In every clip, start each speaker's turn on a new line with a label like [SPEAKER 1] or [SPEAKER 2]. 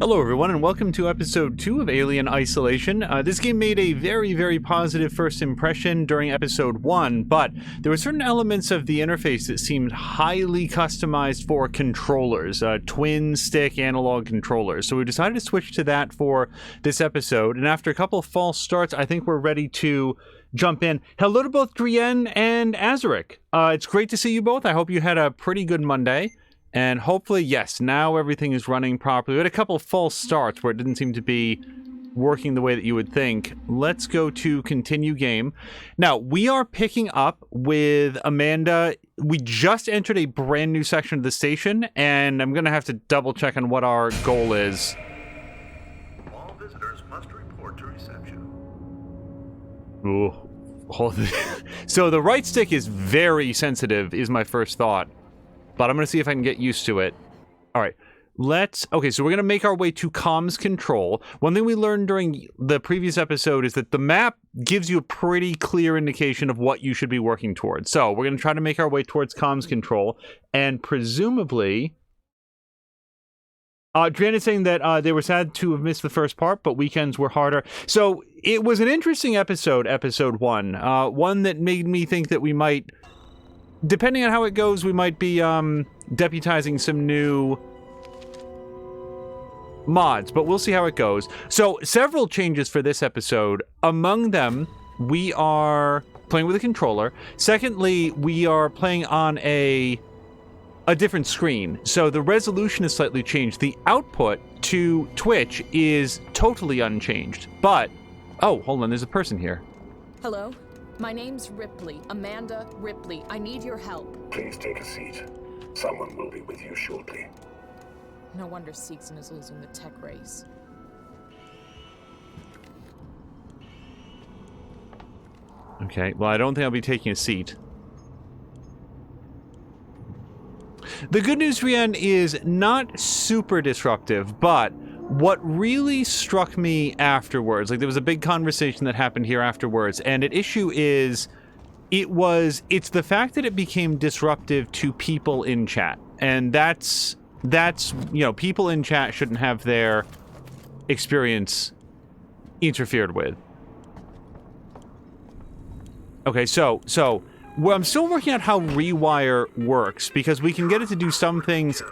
[SPEAKER 1] Hello everyone and welcome to episode 2 of Alien Isolation. This game made a very positive first impression during episode 1, but there were certain elements of the interface that seemed highly customized for controllers, twin stick analog controllers. So we decided to switch to that for this episode, and after a couple of false starts, I think we're ready to jump in. Hello to both Drienne and Azaric. It's great to see you both. I hope you had a pretty good Monday. And hopefully, yes, now everything is running properly. We had a couple of false starts where it didn't seem to be working the way that you would think. Let's go to continue game. Now, we are picking up with Amanda. We just entered a brand new section of the station, and I'm going to have to double check on what our goal is.
[SPEAKER 2] All visitors must report to reception.
[SPEAKER 1] Ooh. So the right stick is very sensitive, is my first thought. But I'm going to see if I can get used to it. All right, okay, so we're going to make our way to comms control. One thing we learned during the previous episode is that the map gives you a pretty clear indication of what you should be working towards. So we're going to try to make our way towards comms control, and presumably... Drienne is saying that they were sad to have missed the first part, but weekends were harder. So it was an interesting episode 1. One that made me think that we might... Depending on how it goes, we might be deputizing some new mods, but we'll see how it goes. So, several changes for this episode. Among them, we are playing with a controller. Secondly, we are playing on a different screen. So, the resolution is slightly changed. The output to Twitch is totally unchanged. But, oh, hold on, there's a person here.
[SPEAKER 3] Hello? My name's Ripley, Amanda Ripley. I need your help.
[SPEAKER 2] Please take a seat. Someone will be with you shortly.
[SPEAKER 3] No wonder Seegson is losing the tech race.
[SPEAKER 1] Okay, well, I don't think I'll be taking a seat. The good news, Drienne, is not super disruptive, but what really struck me afterwards, like there was a big conversation that happened here afterwards, and an issue is, it's the fact that it became disruptive to people in chat. And that's, you know, people in chat shouldn't have their experience interfered with. Okay, so well, I'm still working out how Rewire works, because we can get it to do some things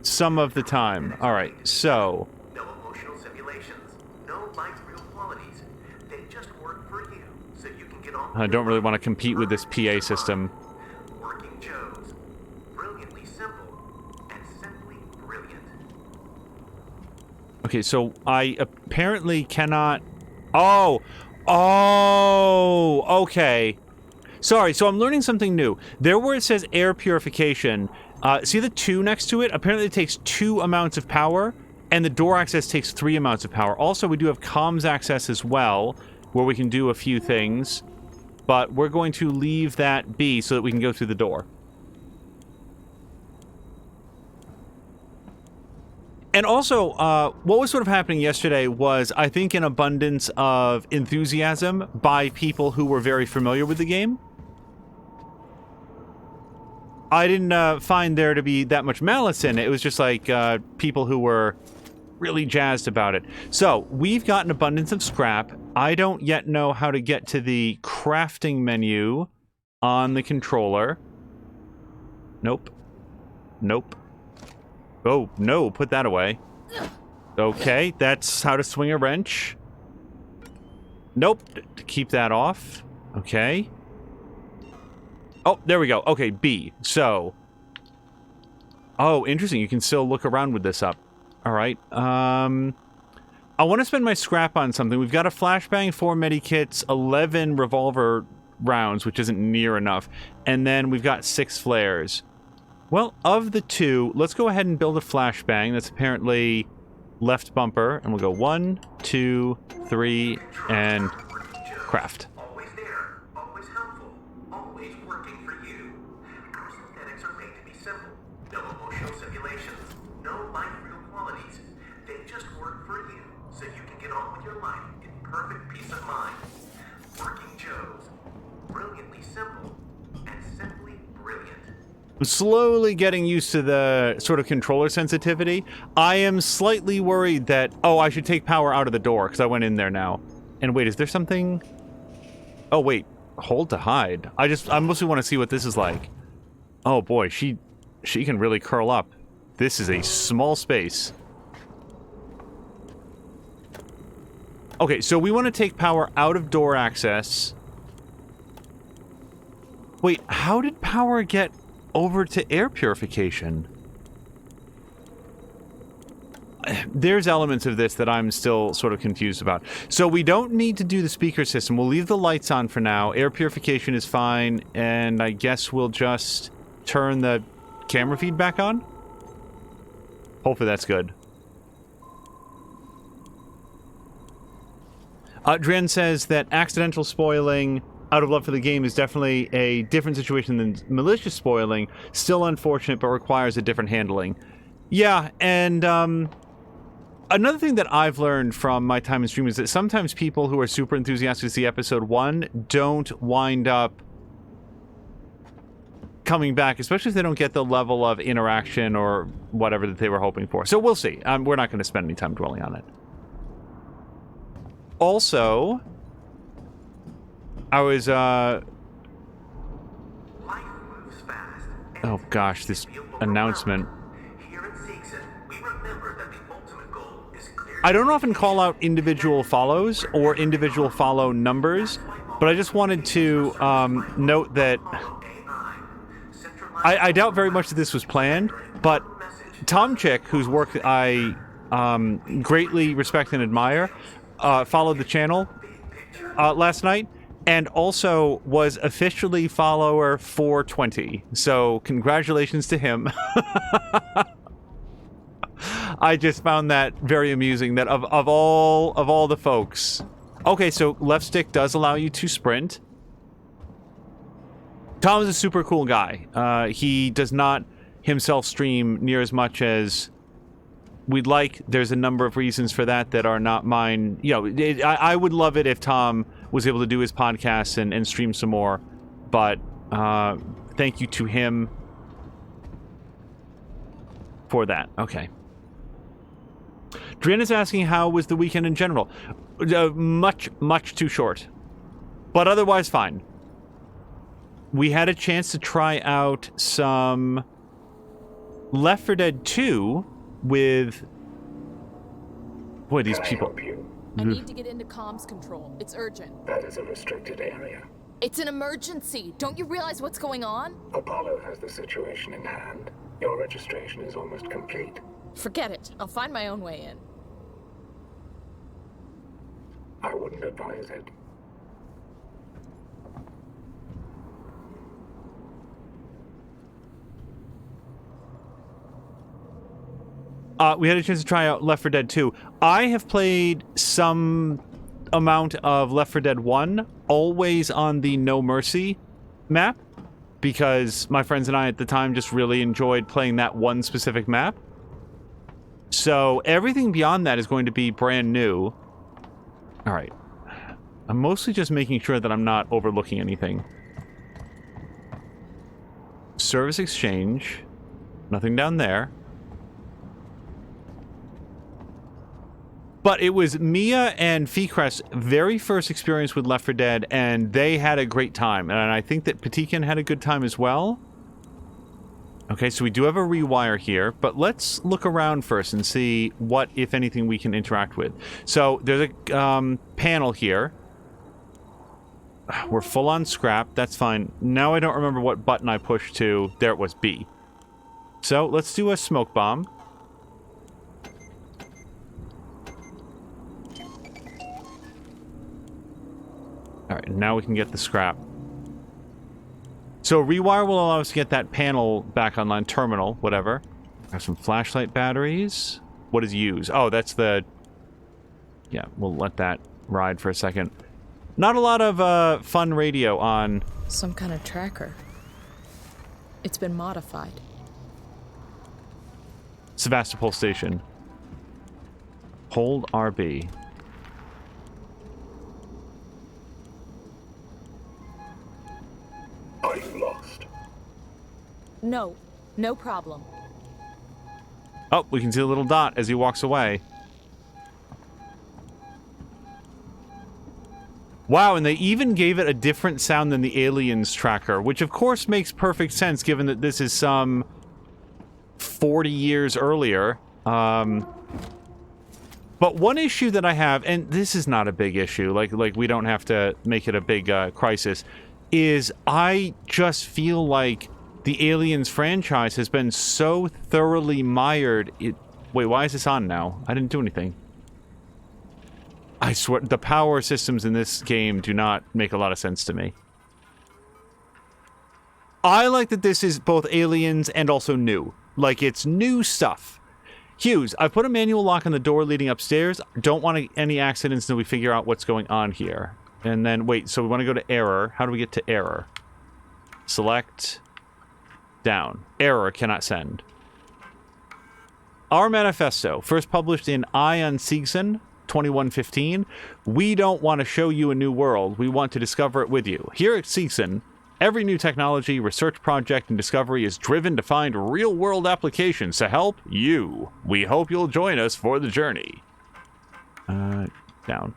[SPEAKER 1] some of the time. All right, so...
[SPEAKER 2] No emotional simulations. No life real qualities. They just work for you, so you can get on...
[SPEAKER 1] I don't really want to compete with this PA system.
[SPEAKER 2] Working Joes. Brilliantly simple and simply brilliant.
[SPEAKER 1] Okay, so I apparently cannot... Oh, okay. Sorry, so I'm learning something new. There where it says air purification... see the 2 next to it? Apparently it takes 2 amounts of power, and the door access takes 3 amounts of power. Also, we do have comms access as well, where we can do a few things, but we're going to leave that be so that we can go through the door. And also, what was sort of happening yesterday was, I think, an abundance of enthusiasm by people who were very familiar with the game. I didn't find there to be that much malice in it. It was just like people who were really jazzed about it. So, we've got an abundance of scrap. I don't yet know how to get to the crafting menu on the controller. Nope. Oh, no, put that away. Okay, that's how to swing a wrench. Nope, to keep that off. Okay. Oh, there we go. Okay, B. So. Oh, interesting. You can still look around with this up. All right. I want to spend my scrap on something. We've got a flashbang, 4 medikits, 11 revolver rounds, which isn't near enough. And then we've got 6 flares. Well, of the 2, let's go ahead and build a flashbang. That's apparently left bumper. And we'll go 1, 2, 3, and craft.
[SPEAKER 2] Perfect peace of mind. Working Joes. Brilliantly simple and simply brilliant.
[SPEAKER 1] I'm slowly getting used to the sort of controller sensitivity. I am slightly worried that... Oh, I should take power out of the door, because I went in there now. And wait, is there something... Oh, wait. Hold to hide. I mostly want to see what this is like. Oh, boy. She can really curl up. This is a small space. Okay, so we want to take power out of door access. Wait, how did power get over to air purification? There's elements of this that I'm still sort of confused about. So we don't need to do the speaker system. We'll leave the lights on for now. Air purification is fine, and I guess we'll just turn the camera feed back on? Hopefully that's good. Dren says that accidental spoiling out of love for the game is definitely a different situation than malicious spoiling. Still unfortunate, but requires a different handling. Yeah, and another thing that I've learned from my time in stream is that sometimes people who are super enthusiastic to see episode 1 don't wind up coming back, especially if they don't get the level of interaction or whatever that they were hoping for. So we'll see. We're not going to spend any time dwelling on it. Also, I was,
[SPEAKER 2] Life moves fast, and
[SPEAKER 1] oh gosh, this
[SPEAKER 2] feel
[SPEAKER 1] announcement.
[SPEAKER 2] overwhelmed. Here at Seegson, we remember that the ultimate goal is clear.
[SPEAKER 1] I don't often call out individual follows or individual follow numbers, but I just wanted to note that I doubt very much that this was planned, but Tom Chick, whose work I greatly respect and admire, followed the channel last night, and also was officially follower 420. So congratulations to him. I just found that very amusing. That of all the folks. Okay, so left stick does allow you to sprint. Tom is a super cool guy. He does not himself stream near as much as we'd like. There's a number of reasons for that that are not mine. You know, I would love it if Tom was able to do his podcast and stream some more. But thank you to him for that. Okay. Drin is asking how was the weekend in general. Much too short. But otherwise fine. We had a chance to try out some Left 4 Dead 2 with... Boy, these people...
[SPEAKER 3] I need to get into comms control. It's urgent.
[SPEAKER 4] That is a restricted area.
[SPEAKER 3] It's an emergency. Don't you realize what's going on?
[SPEAKER 4] Apollo has the situation in hand. Your registration is almost complete.
[SPEAKER 3] Forget it. I'll find my own way in.
[SPEAKER 4] I wouldn't advise it.
[SPEAKER 1] We had a chance to try out Left 4 Dead 2. I have played some amount of Left 4 Dead 1, always on the No Mercy map, because my friends and I at the time just really enjoyed playing that one specific map. So everything beyond that is going to be brand new. Alright. I'm mostly just making sure that I'm not overlooking anything. Service exchange. Nothing down there. But it was Mia and Feecrest's very first experience with Left 4 Dead, and they had a great time. And I think that Patikin had a good time as well. Okay, so we do have a rewire here, but let's look around first and see what, if anything, we can interact with. So there's a panel here. We're full on scrap. That's fine. Now I don't remember what button I pushed to. There it was, B. So let's do a smoke bomb. Alright, now we can get the scrap. So rewire will allow us to get that panel back online. Terminal, whatever. Have some flashlight batteries. What is use? Oh, that's the... Yeah, we'll let that ride for a second. Not a lot of fun radio on...
[SPEAKER 3] Some kind of tracker. It's been modified.
[SPEAKER 1] Sevastopol Station. Hold RB.
[SPEAKER 4] Are you lost?
[SPEAKER 3] No, no problem.
[SPEAKER 1] Oh, we can see a little dot as he walks away. Wow, and they even gave it a different sound than the Aliens tracker, which of course makes perfect sense given that this is some 40 years earlier. But one issue that I have, and this is not a big issue, like we don't have to make it a big crisis, is I just feel like the Aliens franchise has been so thoroughly mired. Wait, why is this on now? I didn't do anything. I swear, the power systems in this game do not make a lot of sense to me. I like that this is both Aliens and also new. Like, it's new stuff. Hughes, I put a manual lock on the door leading upstairs. Don't want any accidents until we figure out what's going on here. And then, wait, so we want to go to error. How do we get to error? Select... down. Error, cannot send. Our manifesto, first published in Ion Seegson, 2115. We don't want to show you a new world. We want to discover it with you. Here at Seegson, every new technology, research project, and discovery is driven to find real-world applications to help you. We hope you'll join us for the journey. Down.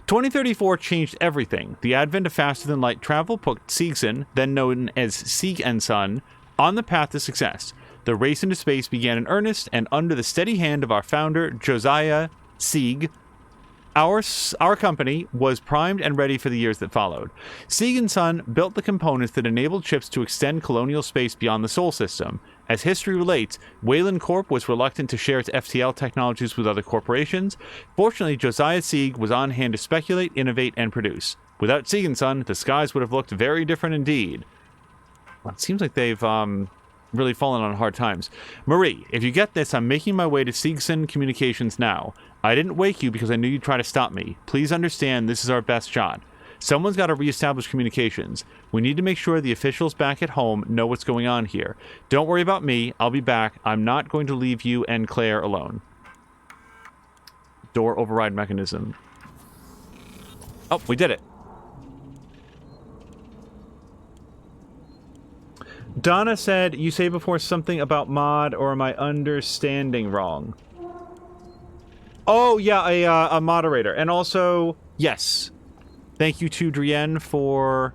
[SPEAKER 1] 2034 changed everything. The advent of faster-than-light travel put Seegson, then known as Sieg and Son, on the path to success. The race into space began in earnest, and under the steady hand of our founder, Josiah Sieg, our company was primed and ready for the years that followed. Sieg and Son built the components that enabled ships to extend colonial space beyond the Sol system. As history relates, Weyland Corp was reluctant to share its FTL technologies with other corporations. Fortunately, Josiah Sieg was on hand to speculate, innovate, and produce. Without Sieg and Son, the skies would have looked very different indeed. Well, it seems like they've really fallen on hard times. Marie, if you get this, I'm making my way to Seegson Communications now. I didn't wake you because I knew you'd try to stop me. Please understand this is our best shot. Someone's got to reestablish communications. We need to make sure the officials back at home know what's going on here. Don't worry about me. I'll be back. I'm not going to leave you and Claire alone. Door override mechanism. Oh, we did it. Donna said, you say before something about mod, or am I understanding wrong? Oh, yeah, a moderator. And also, yes. Thank you to Drienne for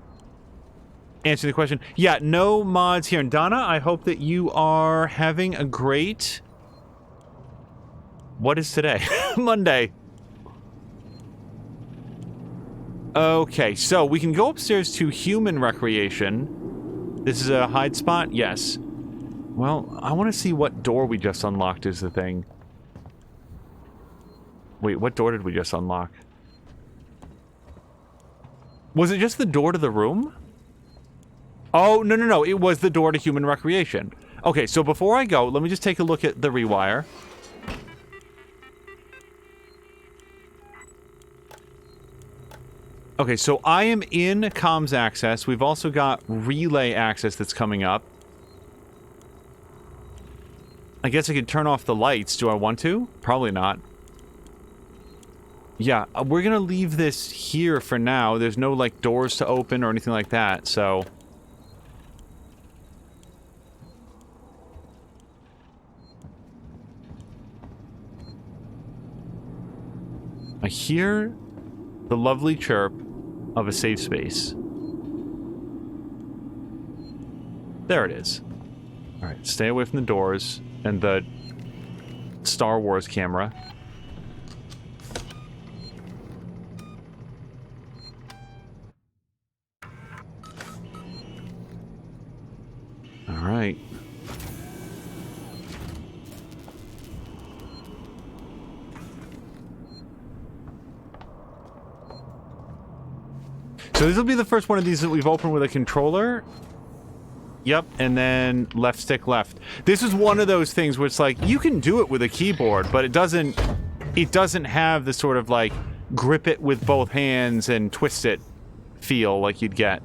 [SPEAKER 1] answering the question. Yeah, no mods here. And Donna, I hope that you are having a great... What is today? Monday. Okay, so we can go upstairs to human recreation. This is a hide spot? Yes. Well, I want to see what door we just unlocked is the thing. Wait, what door did we just unlock? Was it just the door to the room? Oh, no. It was the door to human recreation. Okay, so before I go, let me just take a look at the rewire. Okay, so I am in comms access. We've also got relay access that's coming up. I guess I could turn off the lights. Do I want to? Probably not. Yeah, we're gonna leave this here for now. There's no, like, doors to open or anything like that, so... I hear the lovely chirp of a safe space. There it is. Alright, stay away from the doors and the Star Wars camera. Alright. So this will be the first one of these that we've opened with a controller. Yep, and then left stick left. This is one of those things where it's like, you can do it with a keyboard, but it doesn't have the sort of like, grip it with both hands and twist it feel like you'd get.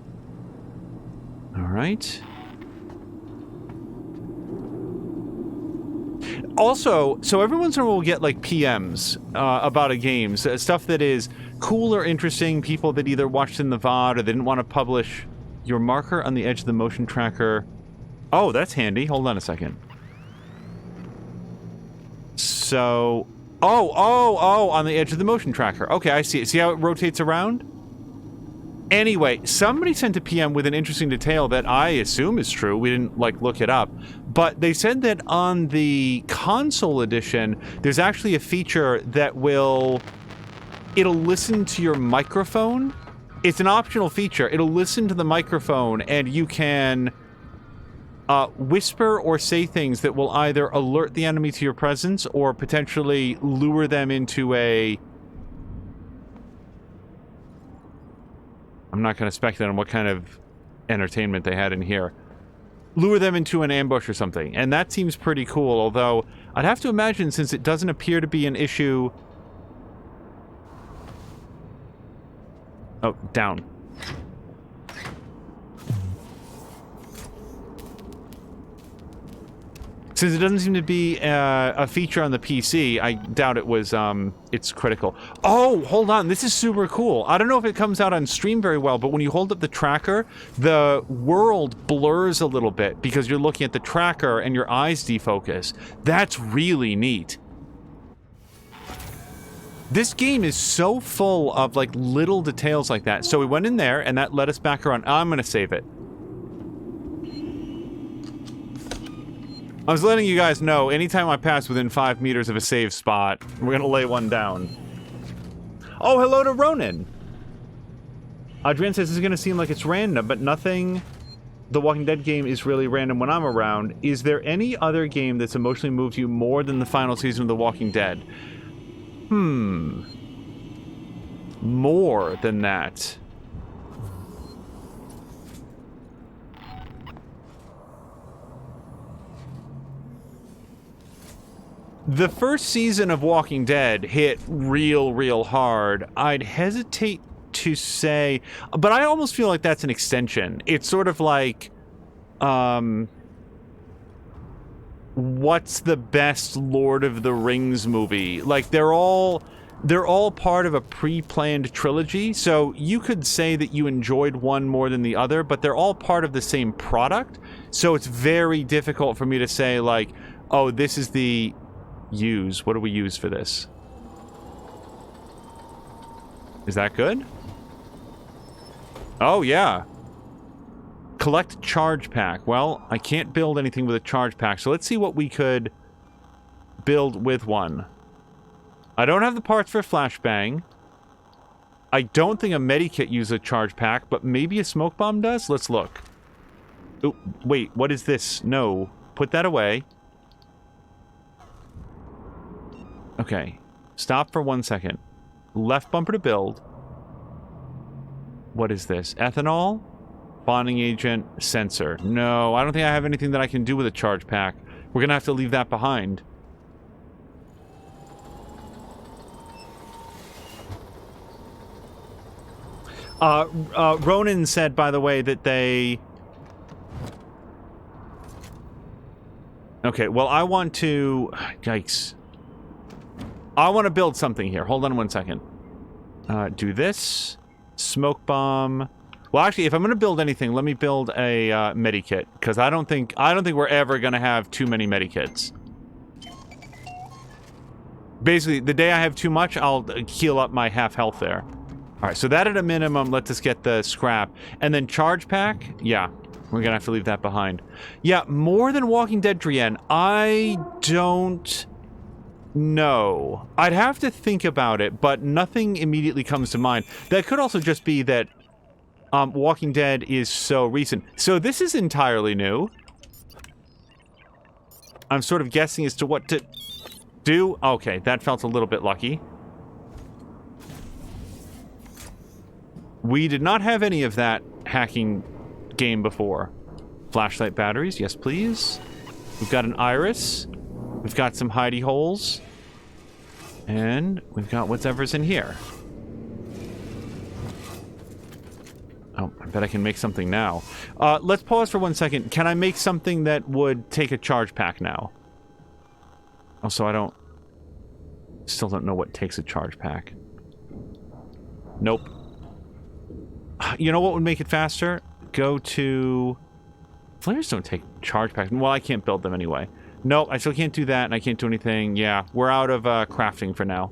[SPEAKER 1] Alright. Also, so every once in a while we'll get like PMs about a game, so stuff that is cool or interesting, people that either watched in the VOD or they didn't want to publish Your marker on the edge of the motion tracker. Oh, that's handy. Hold on a second. So... Oh, on the edge of the motion tracker. Okay, I see it. See how it rotates around? Anyway, somebody sent a PM with an interesting detail that I assume is true. We didn't, like, look it up. But they said that on the console edition, there's actually a feature that will... It'll listen to your microphone. It's an optional feature. It'll listen to the microphone, and you can whisper or say things that will either alert the enemy to your presence or potentially lure them into a... I'm not going to speculate on what kind of entertainment they had in here. Lure them into an ambush or something. And that seems pretty cool, although I'd have to imagine, since it doesn't appear to be an issue... Oh, down. Since it doesn't seem to be a feature on the PC, I doubt it was, it's critical. Oh, hold on. This is super cool. I don't know if it comes out on stream very well, but when you hold up the tracker, the world blurs a little bit because you're looking at the tracker and your eyes defocus. That's really neat. This game is so full of, like, little details like that. So we went in there, and that led us back around. I'm gonna save it. I was letting you guys know, anytime I pass within 5 meters of a save spot, we're gonna lay one down. Oh, hello to Ronan! Adrian says this is gonna seem like it's random, but nothing... The Walking Dead game is really random when I'm around. Is there any other game that's emotionally moved you more than the final season of The Walking Dead? More than that. The first season of Walking Dead hit real hard. I'd hesitate to say, but I almost feel like that's an extension. It's sort of like, what's the best Lord of the Rings movie? Like, they're all part of a pre-planned trilogy, so you could say that you enjoyed one more than the other, but they're all part of the same product, so it's very difficult for me to say, like, oh, this is the... use. What do we use for this? Is that good? Oh, yeah. Collect charge pack. Well, I can't build anything with a charge pack, so let's see what we could build with one. I don't have the parts for a flashbang. I don't think a medikit uses a charge pack, but maybe a smoke bomb does? Let's look. Oh, wait, what is this? No. Put that away. Okay. Stop for 1 second. Left bumper to build. What is this? Ethanol? Bonding agent? Sensor. No, I don't think I have anything that I can do with a charge pack. We're gonna have to leave that behind. Ronan said, by the way, that they... Okay, well, I want to... Yikes. I want to build something here. Hold on 1 second. Do this. Smoke bomb. Well, actually, if I'm going to build anything, let me build a medikit, because I don't think we're ever going to have too many medikits. Basically, the day I have too much, I'll heal up my half health there. All right, so that at a minimum, let's just get the scrap. And then charge pack, yeah, we're going to have to leave that behind. Yeah, more than Walking Dead, Drienne, I don't... No. I'd have to think about it, but nothing immediately comes to mind. That could also just be that Walking Dead is so recent. So this is entirely new. I'm sort of guessing as to what to do. Okay, that felt a little bit lucky. We did not have any of that hacking game before. Flashlight batteries, yes please. We've got an iris. We've got some hidey holes. And we've got whatever's in here. Oh, I bet I can make something now. Let's pause for 1 second. Can I make something that would take a charge pack now? Also, still don't know what takes a charge pack. Nope. You know what would make it faster? go to... Flares don't take charge packs. Well, I can't build them anyway. Nope, I still can't do that, and I can't do anything. Yeah, we're out of crafting for now.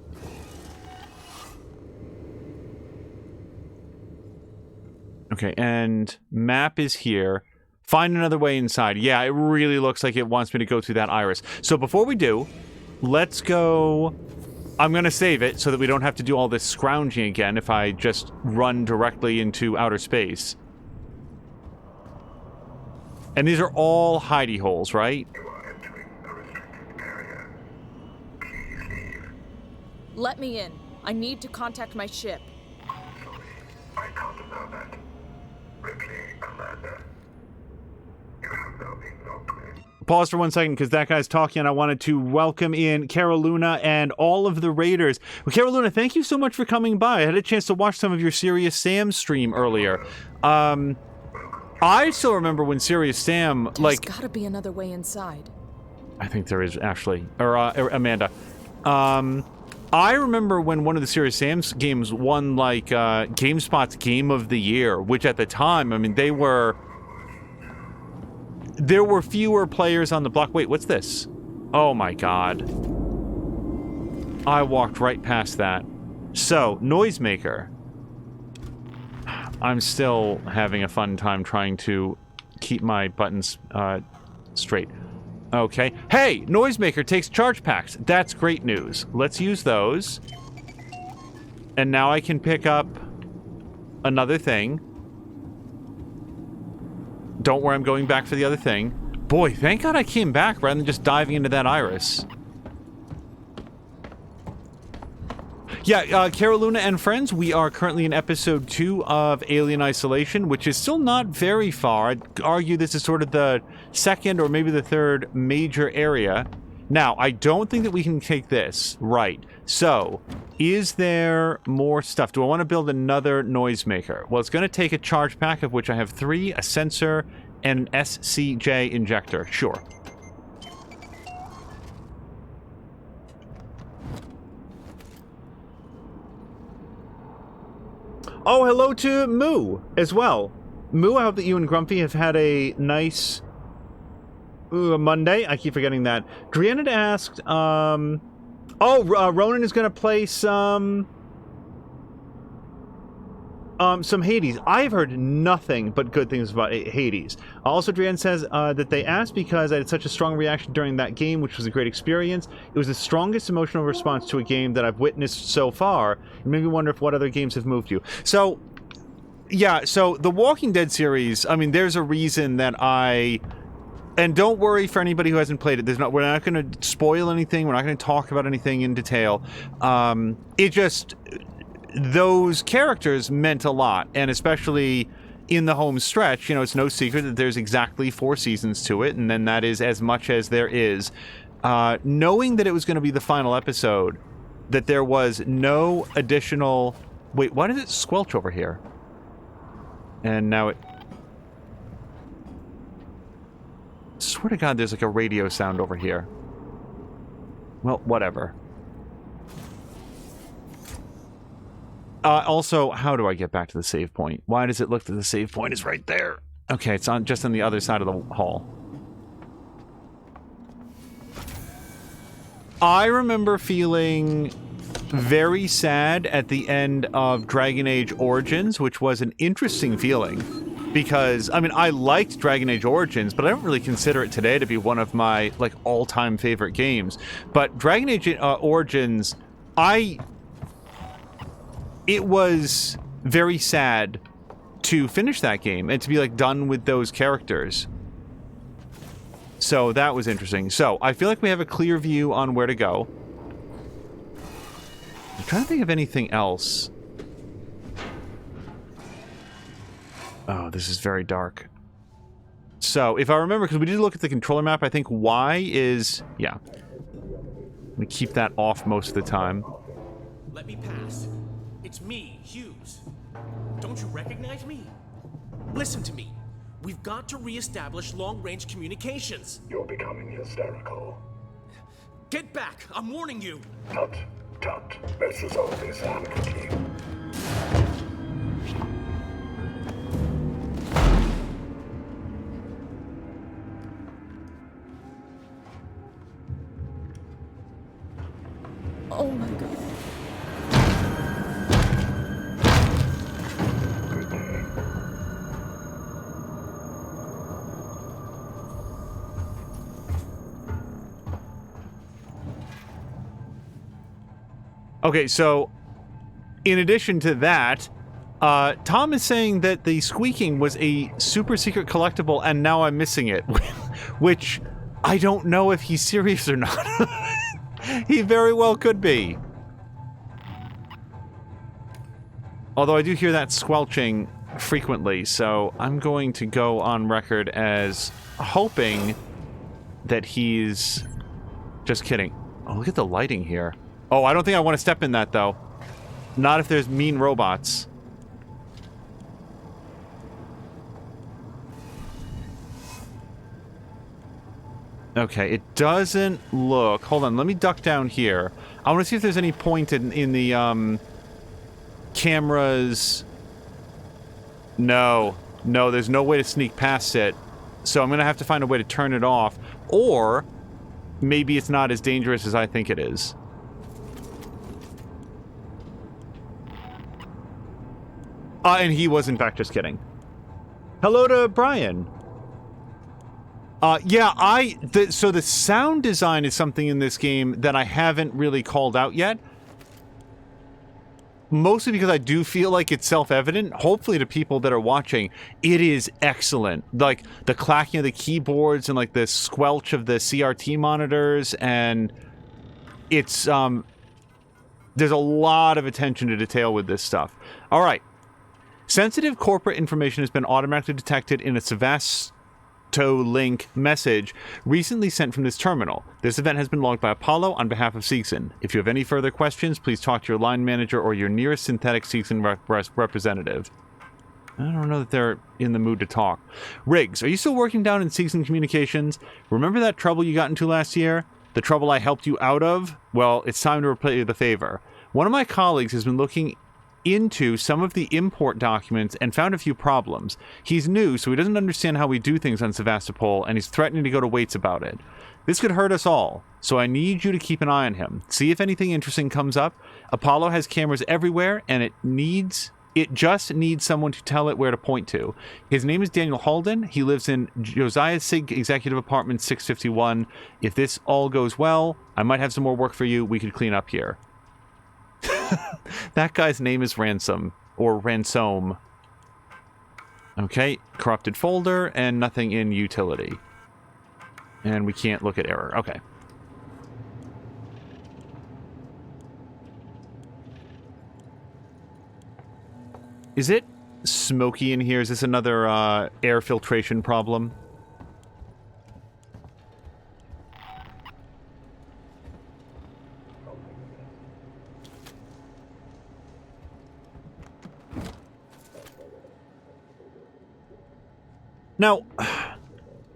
[SPEAKER 1] Okay, and map is here. Find another way inside. Yeah, it really looks like it wants me to go through that iris. So before we do, let's go... I'm going to save it so that we don't have to do all this scrounging again if I just run directly into outer space. And these are all hidey holes, right?
[SPEAKER 4] You are entering a restricted area. Please leave.
[SPEAKER 3] Let me in. I need to contact my ship.
[SPEAKER 4] Sorry, I can't allow that. Ripley, Amanda, you have now been logged with.
[SPEAKER 1] Pause for 1 second because that guy's talking and I wanted to welcome in Cara Luna and all of the Raiders. Well, Cara Luna, thank you so much for coming by. I had a chance to watch some of your Serious Sam stream earlier. I still remember when Serious Sam,
[SPEAKER 3] There's gotta be another way inside.
[SPEAKER 1] I think there is, Ashley. Or Amanda. I remember when one of the Serious Sam's games won, GameSpot's Game of the Year, which at the time, I mean, there were fewer players on the block. Wait, what's this? Oh my god. I walked right past that. So, Noisemaker. I'm still having a fun time trying to keep my buttons straight. Okay. Hey! Noisemaker takes charge packs. That's great news. Let's use those. And now I can pick up another thing. Don't worry, I'm going back for the other thing. Boy, thank God I came back rather than just diving into that iris. Yeah, Cara Luna and friends, we are currently in episode 2 of Alien Isolation, which is still not very far. I'd argue this is sort of the second or maybe the third major area. Now, I don't think that we can take this. Right. So, is there more stuff? Do I want to build another noisemaker? Well, it's going to take a charge pack, of which I have 3, a sensor, and an SCJ injector. Sure. Oh, hello to Moo as well. Moo, I hope that you and Grumpy have had a nice Monday. I keep forgetting that. Drian asked, Ronan is going to play some Hades. I've heard nothing but good things about Hades. Also, Drian says that they asked because I had such a strong reaction during that game, which was a great experience. It was the strongest emotional response to a game that I've witnessed so far. It made me wonder if what other games have moved you. So, yeah, so the Walking Dead series, I mean, there's a reason that and don't worry for anybody who hasn't played it. We're not going to spoil anything. We're not going to talk about anything in detail. Those characters meant a lot, and especially in the home stretch, you know, it's no secret that there's exactly 4 seasons to it, and then that is as much as there is. Knowing that it was going to be the final episode, that there was no additional... Wait, why did it squelch over here? And now it... Swear to God, there's like a radio sound over here. Well, whatever. Also, how do I get back to the save point? Why does it look that the save point is right there? Okay, it's just on the other side of the hall. I remember feeling very sad at the end of Dragon Age Origins, which was an interesting feeling. Because, I mean, I liked Dragon Age Origins, but I don't really consider it today to be one of my, like, all-time favorite games. But Dragon Age Origins, it was very sad to finish that game and to be, like, done with those characters. So that was interesting. So, I feel like we have a clear view on where to go. I'm trying to think of anything else. Oh, this is very dark. So, if I remember, because we did look at the controller map, I think Y is... Yeah. Let me keep that off most of the time.
[SPEAKER 5] Let me pass. It's me, Hughes. Don't you recognize me? Listen to me. We've got to reestablish long-range communications.
[SPEAKER 4] You're becoming hysterical.
[SPEAKER 5] Get back! I'm warning you!
[SPEAKER 4] Tut. Let's resolve this amicably.
[SPEAKER 3] Oh my god.
[SPEAKER 1] Okay, so in addition to that, Tom is saying that the squeaking was a super secret collectible and now I'm missing it, which I don't know if he's serious or not. He very well could be. Although I do hear that squelching frequently, so I'm going to go on record as hoping that he's just kidding. Oh, look at the lighting here. Oh, I don't think I want to step in that, though. Not if there's mean robots. Okay, it doesn't look... Hold on, let me duck down here. I want to see if there's any point in the, cameras... No. No, there's no way to sneak past it. So I'm going to have to find a way to turn it off. Or, maybe it's not as dangerous as I think it is. And he was, in fact, just kidding. Hello to Brian. Yeah, so the sound design is something in this game that I haven't really called out yet. Mostly because I do feel like it's self-evident. Hopefully to people that are watching, it is excellent. Like, the clacking of the keyboards and, like, the squelch of the CRT monitors, and it's, there's a lot of attention to detail with this stuff. All right. Sensitive corporate information has been automatically detected in a Sevastolink message recently sent from this terminal. This event has been logged by Apollo on behalf of Seegson. If you have any further questions, please talk to your line manager or your nearest synthetic Seegson representative. I don't know that they're in the mood to talk. Riggs, are you still working down in Seegson Communications? Remember that trouble you got into last year? The trouble I helped you out of? Well, it's time to repay the favor. One of my colleagues has been looking into some of the import documents and found a few problems. He's new, so he doesn't understand how we do things on Sevastopol, and he's threatening to go to Waits about it. This could hurt us all, so I need you to keep an eye on him. See if anything interesting comes up. Apollo has cameras everywhere, and it just needs someone to tell it where to point to. His name is Daniel Halden. He lives in Josiah Sig Executive Apartment 651. If this all goes well, I might have some more work for you. We could clean up here. That guy's name is Ransom, or Ransom. Okay, corrupted folder, and nothing in utility. And we can't look at error. Okay. Is it smoky in here? Is this another air filtration problem? Now,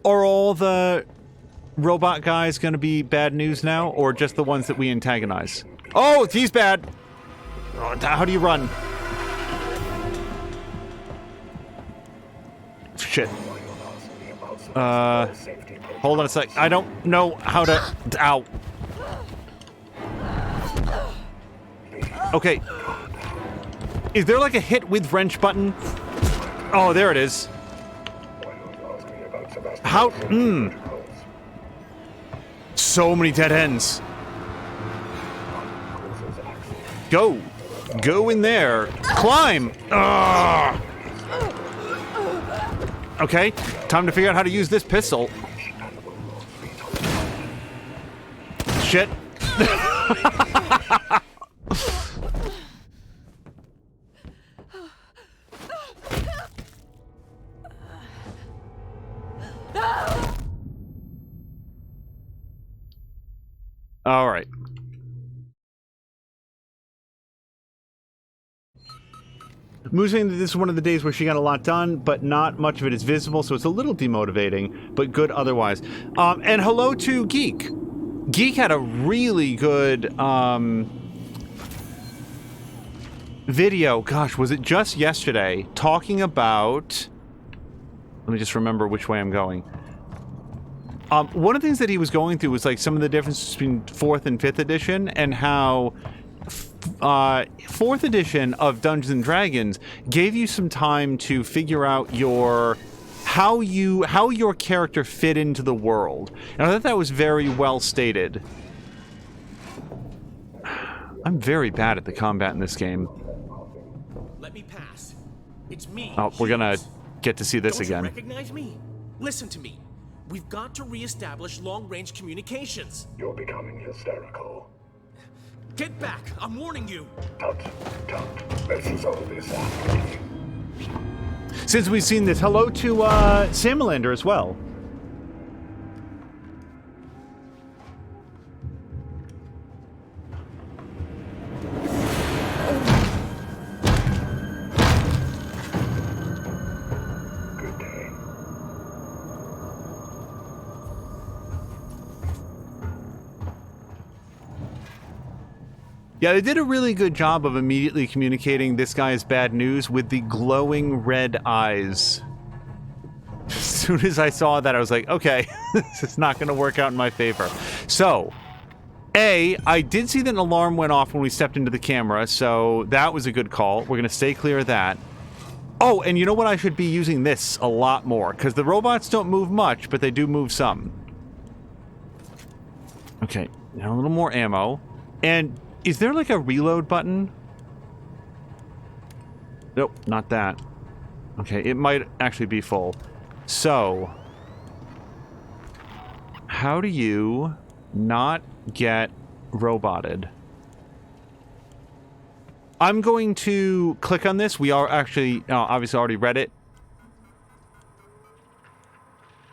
[SPEAKER 1] are all the robot guys going to be bad news now, or just the ones that we antagonize? Oh, he's bad! How do you run? Shit. Hold on a sec. I don't know how to... Ow. Okay. Is there like a hit with wrench button? Oh, there it is. How? So many dead ends. Go. Go in there. Climb. Ugh. Okay. Time to figure out how to use this pistol. Shit. All right. Moo's saying that this is one of the days where she got a lot done, but not much of it is visible, so it's a little demotivating, but good otherwise. And hello to Geek. Geek had a really good video, gosh, was it just yesterday, talking about... Let me just remember which way I'm going. One of the things that he was going through was like some of the differences between 4th and 5th edition, and how 4th edition of Dungeons and Dragons gave you some time to figure out how your character fit into the world. And I thought that was very well stated. I'm very bad at the combat in this game.
[SPEAKER 5] Let me pass. It's me.
[SPEAKER 1] Oh, we're gonna
[SPEAKER 5] Hughes.
[SPEAKER 1] get to see this
[SPEAKER 5] Don't
[SPEAKER 1] again.
[SPEAKER 5] you recognize me? Listen to me. We've got to reestablish long-range communications.
[SPEAKER 4] You're becoming hysterical.
[SPEAKER 5] Get back! I'm warning you!
[SPEAKER 4] Tut, tut. Let's resolve this after.
[SPEAKER 1] Since we've seen this, hello to Samalander as well.
[SPEAKER 4] Good day.
[SPEAKER 1] Yeah, they did a really good job of immediately communicating this guy's bad news with the glowing red eyes. As soon as I saw that, I was like, okay, this is not going to work out in my favor. So, I did see that an alarm went off when we stepped into the camera, so that was a good call. We're going to stay clear of that. Oh, and you know what? I should be using this a lot more, because the robots don't move much, but they do move some. Okay, now a little more ammo. And is there like a reload button? Nope, not that. Okay, it might actually be full. So, how do you not get roboted? I'm going to click on this. We are actually, obviously already read it.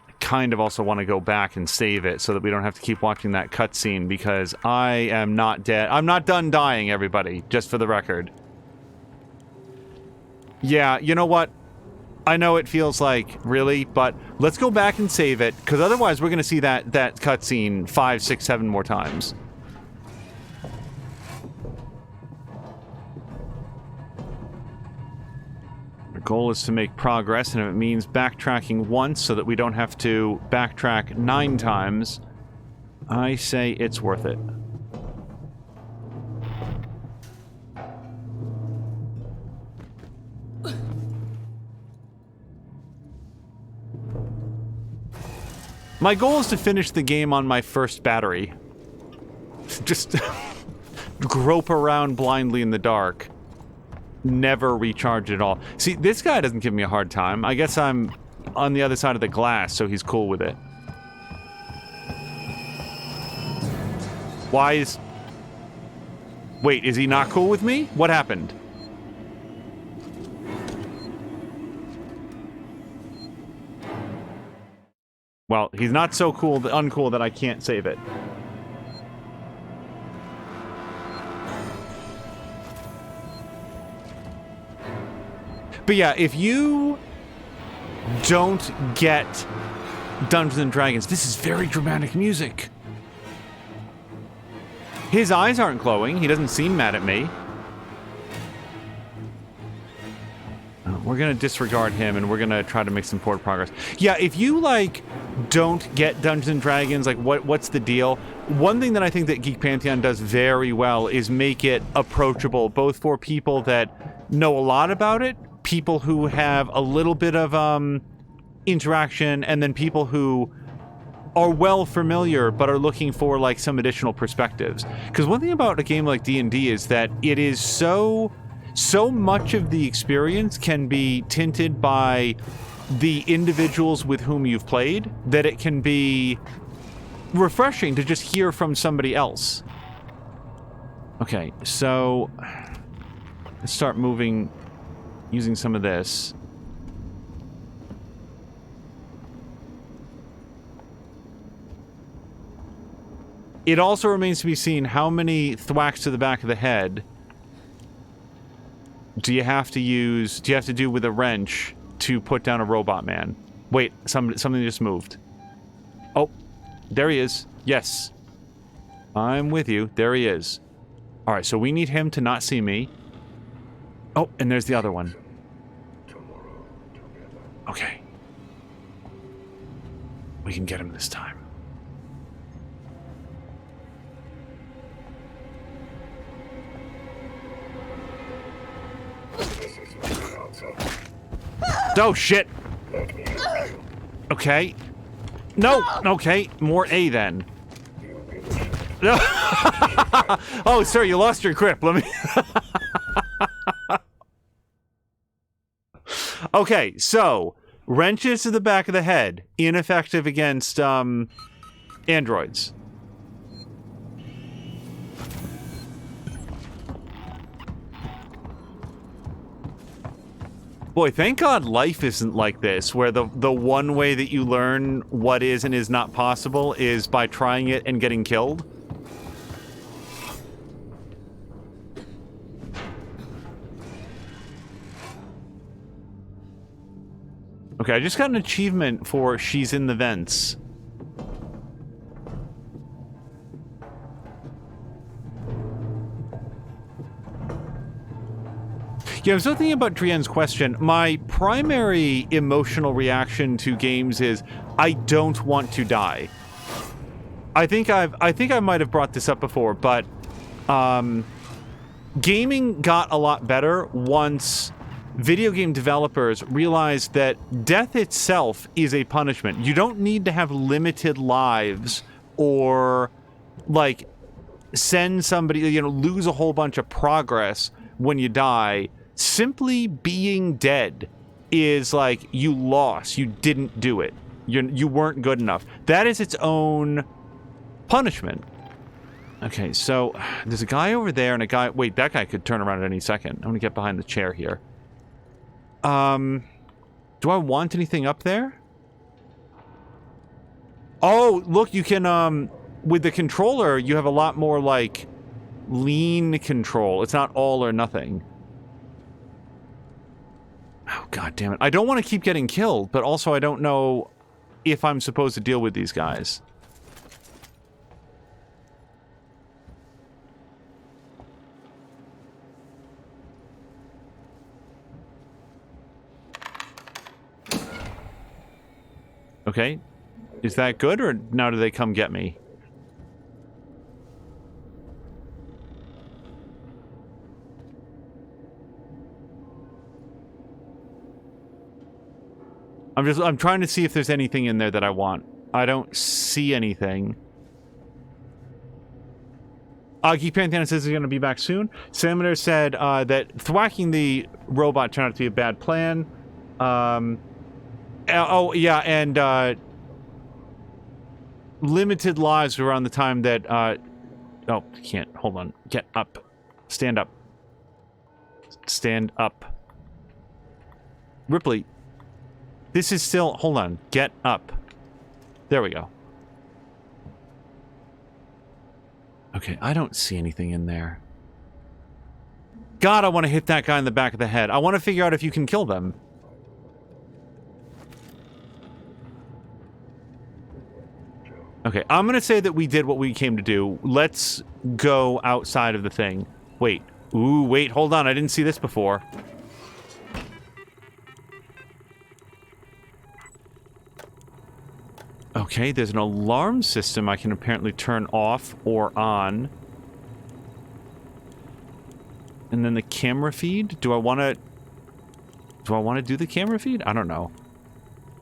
[SPEAKER 1] I kind of also want to go back and save it so that we don't have to keep watching that cutscene, because I am not dead. I'm not done dying, everybody, just for the record. Yeah, you know what? I know it feels like, really, but let's go back and save it, because otherwise we're going to see that cutscene 5, 6, 7 more times. Our goal is to make progress, and if it means backtracking once so that we don't have to backtrack 9 times, I say it's worth it. My goal is to finish the game on my first battery. Just grope around blindly in the dark. Never recharge at all. See, this guy doesn't give me a hard time. I guess I'm on the other side of the glass, so he's cool with it. Why is... Wait, is he not cool with me? What happened? Well, he's not so cool, uncool that I can't save it. But yeah, if you don't get Dungeons and Dragons, this is very dramatic music. His eyes aren't glowing. He doesn't seem mad at me. We're gonna disregard him, and we're gonna try to make some forward progress. Yeah, if you, like, don't get Dungeons and Dragons, like, what's the deal? One thing that I think that Geek Pantheon does very well is make it approachable, both for people that know a lot about it, people who have a little bit of interaction, and then people who are well familiar but are looking for, like, some additional perspectives. Because one thing about a game like D&D is that it is so much of the experience can be tinted by the individuals with whom you've played that it can be refreshing to just hear from somebody else. Okay, so let's start moving, using some of this. It also remains to be seen how many thwacks to the back of the head do you have to do with a wrench to put down a robot man? Wait, something just moved. Oh, there he is. Yes. I'm with you. There he is. Alright, so we need him to not see me. Oh, and there's the other one. Okay. We can get him this time. Oh, shit. Okay. No. Okay. More A then. No. Oh, sir, you lost your grip. Let me... Okay, so wrenches to the back of the head, ineffective against androids. Boy, thank God life isn't like this, where the one way that you learn what is and is not possible is by trying it and getting killed. Okay, I just got an achievement for she's in the vents. Yeah, I was still thinking about Drienne's question. My primary emotional reaction to games is I don't want to die. I think I might have brought this up before, but gaming got a lot better once video game developers realized that death itself is a punishment. You don't need to have limited lives or, like, send somebody, you know, lose a whole bunch of progress when you die. Simply being dead is like, you lost. You didn't do it. You weren't good enough. That is its own punishment. Okay, so there's a guy over there and a guy... Wait, that guy could turn around at any second. I'm gonna get behind the chair here. Do I want anything up there? Oh, look, you can, with the controller, you have a lot more, like, lean control. It's not all or nothing. Oh, God damn it. I don't want to keep getting killed, but also I don't know if I'm supposed to deal with these guys. Okay. Is that good, or now do they come get me? I'm trying to see if there's anything in there that I want. I don't see anything. Geek Pantheon says he's going to be back soon. Salamander said that thwacking the robot turned out to be a bad plan. Oh, yeah, and limited lives were around the time that... oh, can't. Hold on. Get up. Stand up. Stand up. Ripley. This is still... Hold on. Get up. There we go. Okay, I don't see anything in there. God, I want to hit that guy in the back of the head. I want to figure out if you can kill them. Okay, I'm going to say that we did what we came to do. Let's go outside of the thing. Wait. Ooh, wait, hold on. I didn't see this before. Okay, there's an alarm system I can apparently turn off or on. And then the camera feed? Do I want to do the camera feed? I don't know.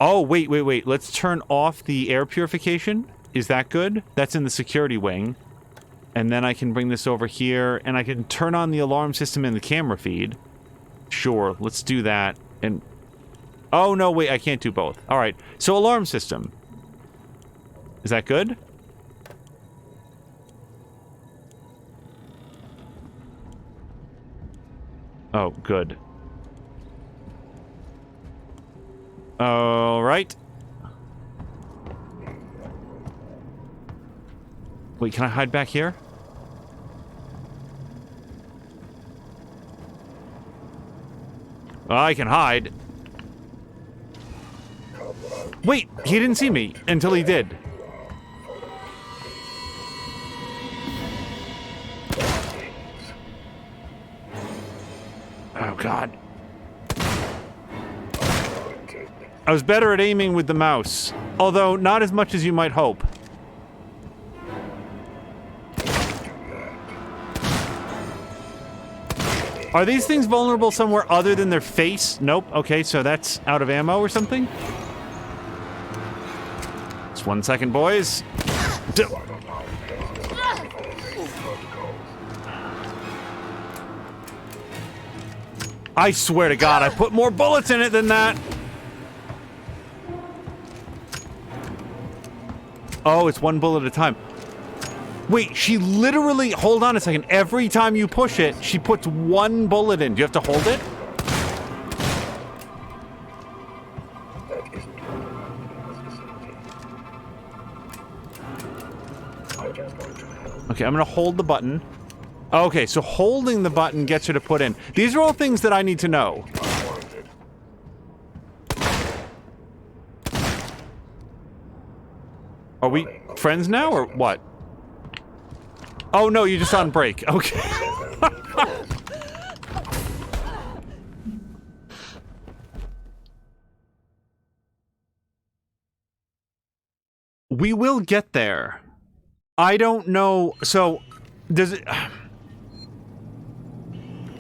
[SPEAKER 1] Oh, wait. Let's turn off the air purification. Is that good? That's in the security wing. And then I can bring this over here, and I can turn on the alarm system in the camera feed. Sure, let's do that. And... oh, no, wait, I can't do both. All right, so alarm system. Is that good? Oh, good. All right. Wait, can I hide back here? I can hide. Wait, he didn't see me until he did. Oh, God. I was better at aiming with the mouse, although not as much as you might hope. Are these things vulnerable somewhere other than their face? Nope. Okay, so that's out of ammo or something? Just 1 second, boys. I swear to God, I put more bullets in it than that. Oh, it's 1 bullet at a time. Wait, she literally... Hold on a second. Every time you push it, she puts 1 bullet in. Do you have to hold it?
[SPEAKER 4] That isn't what I'm facility. I just want to help.
[SPEAKER 1] Okay, I'm gonna hold the button. Okay, so holding the button gets her to put in. These are all things that I need to know. Are we friends now, or what? Oh, no, you're just on break. Okay. We will get there. I don't know. So, does it...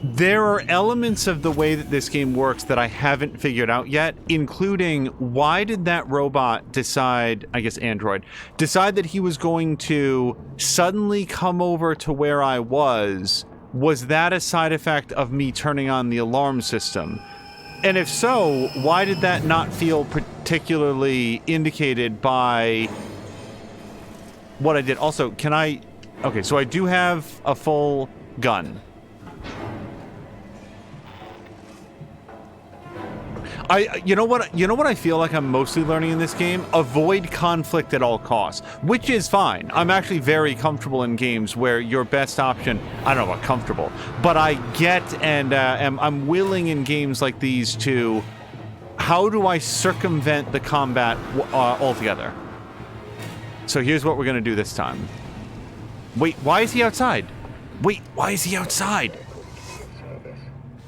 [SPEAKER 1] There are elements of the way that this game works that I haven't figured out yet, including why did that robot decide, I guess android, decide that he was going to suddenly come over to where I was? Was that a side effect of me turning on the alarm system? And if so, why did that not feel particularly indicated by what I did? Also, can I... Okay, so I do have a full gun. You know what I feel like I'm mostly learning in this game? Avoid conflict at all costs, which is fine. I'm actually very comfortable in games where your best option, I don't know about comfortable, but I get and I'm willing in games like these to, how do I circumvent the combat altogether? So here's what we're gonna do this time. Wait, why is he outside? Wait, why is he outside?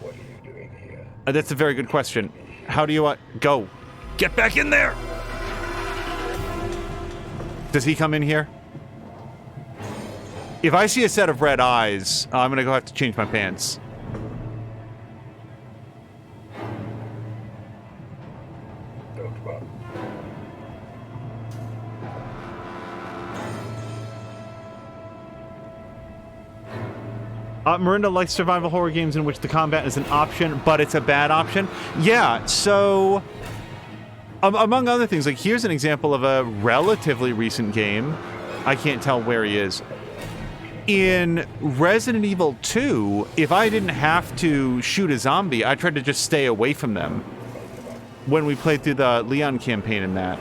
[SPEAKER 4] What are you doing here?
[SPEAKER 1] That's a very good question. How do you go? Get back in there! Does he come in here? If I see a set of red eyes, I'm gonna go have to change my pants.
[SPEAKER 4] Don't run.
[SPEAKER 1] Miranda likes survival horror games in which the combat is an option, but it's a bad option. Yeah, so... among other things, like here's an example of a relatively recent game. I can't tell where he is. In Resident Evil 2, if I didn't have to shoot a zombie, I tried to just stay away from them. When we played through the Leon campaign in that.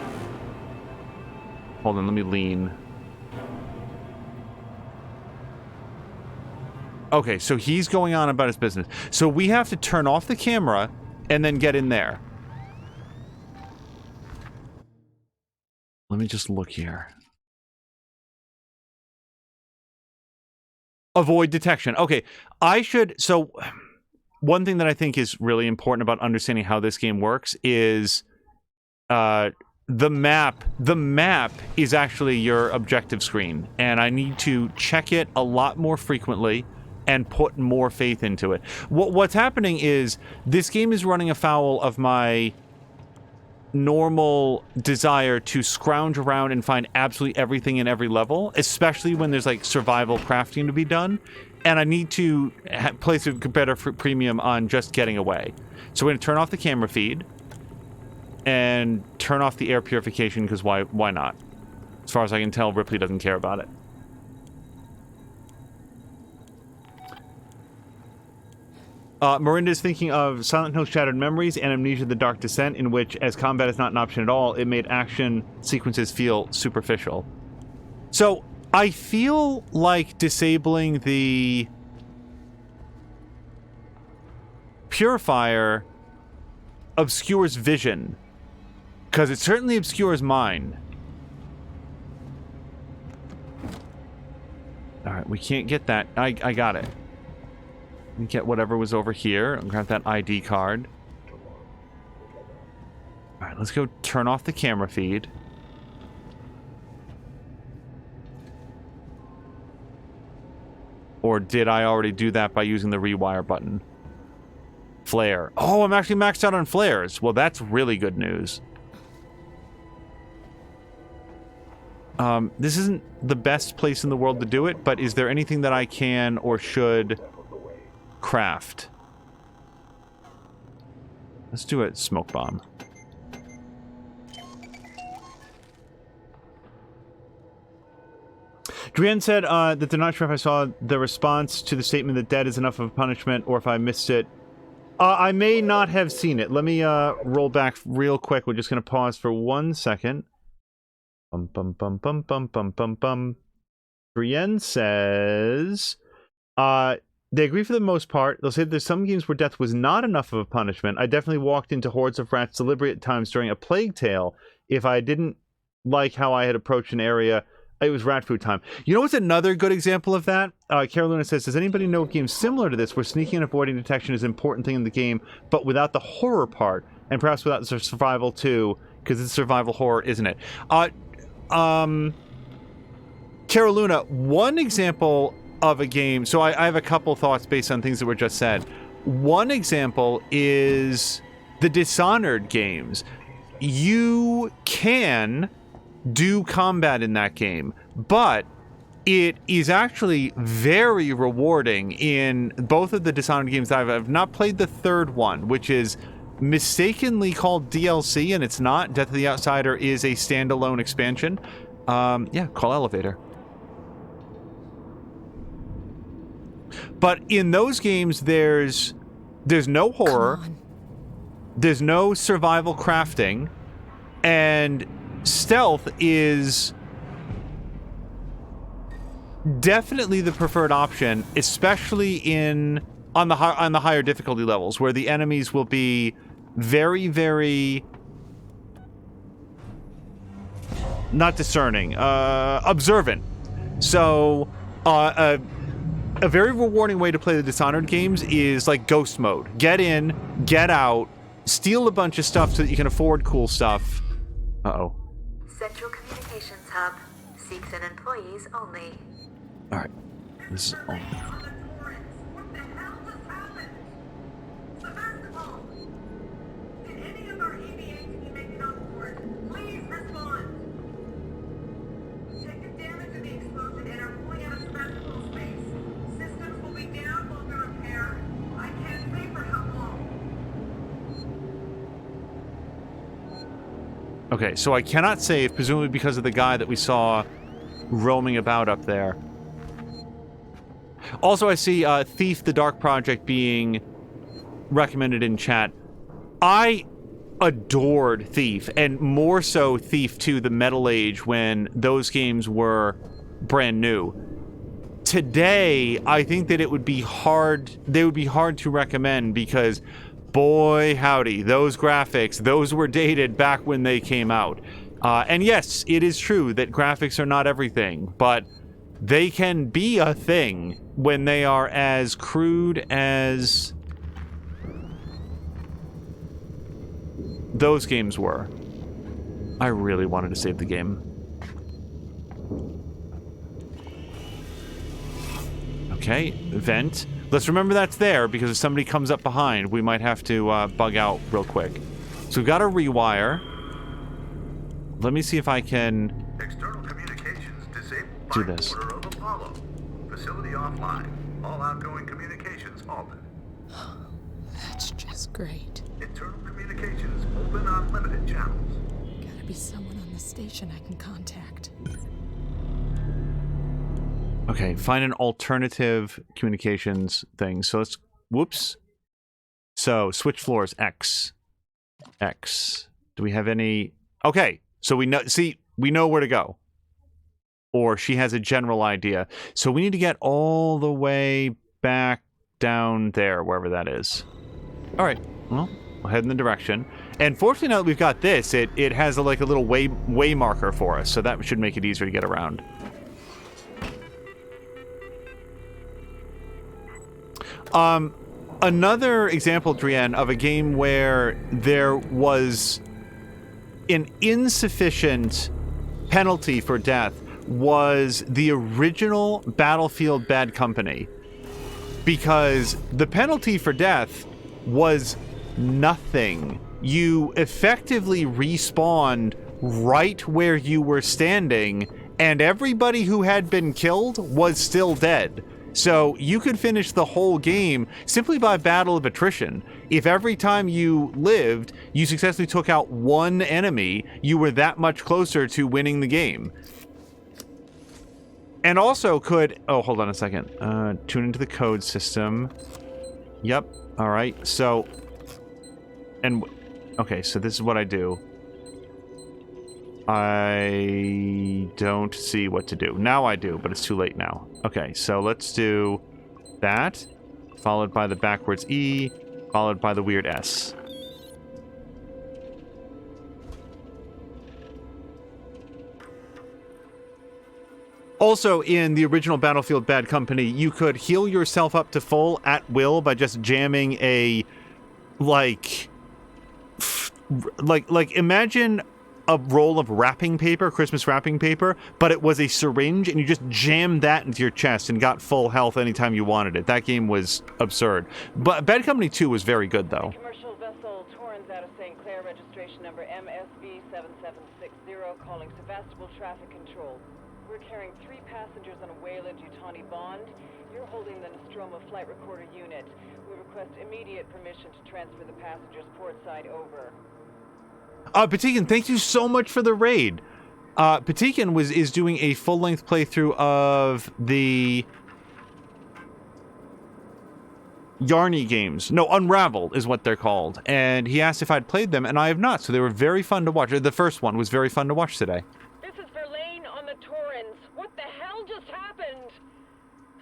[SPEAKER 1] Hold on, let me lean. Okay, so he's going on about his business. So we have to turn off the camera and then get in there. Let me just look here. Avoid detection. Okay, I should... So, one thing that I think is really important about understanding how this game works is... the map is actually your objective screen. And I need to check it a lot more frequently and put more faith into it. What's happening is this game is running afoul of my normal desire to scrounge around and find absolutely everything in every level, especially when there's like survival crafting to be done, and I need to place a better premium on just getting away. So we're going to turn off the camera feed and turn off the air purification, because why not? As far as I can tell, Ripley doesn't care about it. Miranda is thinking of Silent Hill Shattered Memories and Amnesia The Dark Descent, in which, as combat is not an option at all, it made action sequences feel superficial. So, I feel like disabling the purifier obscures vision, because it certainly obscures mine. Alright, we can't get that. I got it. We get whatever was over here and grab that ID card. Alright, let's go turn off the camera feed. Or did I already do that by using the rewire button? Flare. Oh, I'm actually maxed out on flares. Well, that's really good news. This isn't the best place in the world to do it, but is there anything that I can or should craft? Let's do a smoke bomb. Drienne said that they're not sure if I saw the response to the statement that death is enough of a punishment or if I missed it. I may not have seen it. Let me roll back real quick. We're just going to pause for 1 second. Bum, bum, bum, bum, bum, bum, bum, bum. Brienne says, they agree for the most part. They'll say that there's some games where death was not enough of a punishment. I definitely walked into hordes of rats deliberately at times during a Plague Tale. If I didn't like how I had approached an area, it was rat food time. You know what's another good example of that? Carolina says, does anybody know of games similar to this where sneaking and avoiding detection is an important thing in the game, but without the horror part, and perhaps without the survival too, because it's survival horror, isn't it? Carolina, one example of a game, so I have a couple thoughts based on things that were just said. One example is the Dishonored games. You can do combat in that game, but it is actually very rewarding in both of the Dishonored games. I've not played the third one, which is mistakenly called DLC, and it's not. Death of the Outsider is a standalone expansion. Yeah, call Elevator. But in those games, there's no horror, there's no survival crafting, and stealth is definitely the preferred option, especially on the higher difficulty levels, where the enemies will be very, very not discerning, observant. So, a very rewarding way to play the Dishonored games is like ghost mode. Get in, get out, steal a bunch of stuff so that you can afford cool stuff. Uh-oh.
[SPEAKER 6] Central Communications Hub. Seeks and employees only.
[SPEAKER 1] Alright. This is all.
[SPEAKER 4] What the hell just happened? Sebastopol! Did any of our EVA team make it on board? Please respond! Detected damage of the explosion and are pulling out of Sebastopol space. Systems will be down while we repair. I can't say for how long.
[SPEAKER 1] Okay, so I cannot save, presumably because of the guy that we saw roaming about up there. Also, I see Thief the Dark Project being recommended in chat. I adored Thief, and more so Thief 2, the Metal Age, when those games were brand new. Today, I think that it would be hard, they would be hard to recommend because, boy howdy, those graphics, those were dated back when they came out. And yes, it is true that graphics are not everything, but they can be a thing when they are as crude as those games were. I really wanted to save the game. Okay, vent. Let's remember that's there, because if somebody comes up behind, we might have to bug out real quick. So we've got a rewire. Let me see if I can
[SPEAKER 2] External communications disabled
[SPEAKER 1] do
[SPEAKER 2] by
[SPEAKER 1] this.
[SPEAKER 2] order of Apollo. Facility offline. All outgoing communications halted.
[SPEAKER 3] That's just great.
[SPEAKER 2] Internal communications open on limited channels.
[SPEAKER 3] Gotta be someone on the station I can contact.
[SPEAKER 1] Okay, find an alternative communications thing. So let's, whoops. So switch floors, X. X. Do we have any? Okay, so we know, see, we know where to go. Or she has a general idea. So we need to get all the way back down there, wherever that is. All right, well, we'll head in the direction. And fortunately, now that we've got this, it has like a little way marker for us, so that should make it easier to get around. Another example, Drienne, of a game where there was an insufficient penalty for death was the original Battlefield Bad Company. Because the penalty for death was nothing. You effectively respawned right where you were standing, and everybody who had been killed was still dead. So you could finish the whole game simply by battle of attrition. If every time you lived, you successfully took out one enemy, you were that much closer to winning the game. And also could... Oh, hold on a second. Tune into the code system. Yep. All right. So... And... Okay, so this is what I do. I don't see what to do. Now I do, but it's too late now. Okay, so let's do that, followed by the backwards E, followed by the weird S. Also, in the original Battlefield Bad Company, you could heal yourself up to full at will by just jamming a, like imagine a roll of wrapping paper, Christmas wrapping paper, but it was a syringe, and you just jammed that into your chest and got full health anytime you wanted it. That game was absurd. But Bad Company 2 was very good, though.
[SPEAKER 7] Commercial vessel Torrens out of St. Clair, registration number MSV7760, calling Sevastopol Traffic Control. We're carrying 3 passengers on a Weyland-Yutani Bond. You're holding the Nostromo flight recorder unit. We request immediate permission to transfer the passengers portside over.
[SPEAKER 1] Patikin, thank you so much for the raid. Patikin is doing a full-length playthrough of the Yarny games. No, Unravel is what they're called. And he asked if I'd played them, and I have not, so they were very fun to watch. The first one was very fun to watch today.
[SPEAKER 7] This is Verlaine on the Torrens. What the hell just happened?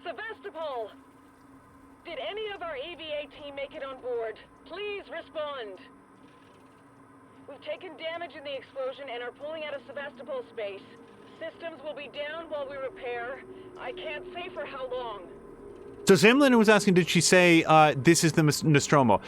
[SPEAKER 7] Sevastopol! Did any of our AVA team make it on board? Please respond. We've taken damage in the explosion and are pulling out of Sevastopol space. Systems will be down while we repair. I can't say for how long.
[SPEAKER 1] So Samlin was asking, did she say this is the Nostromo?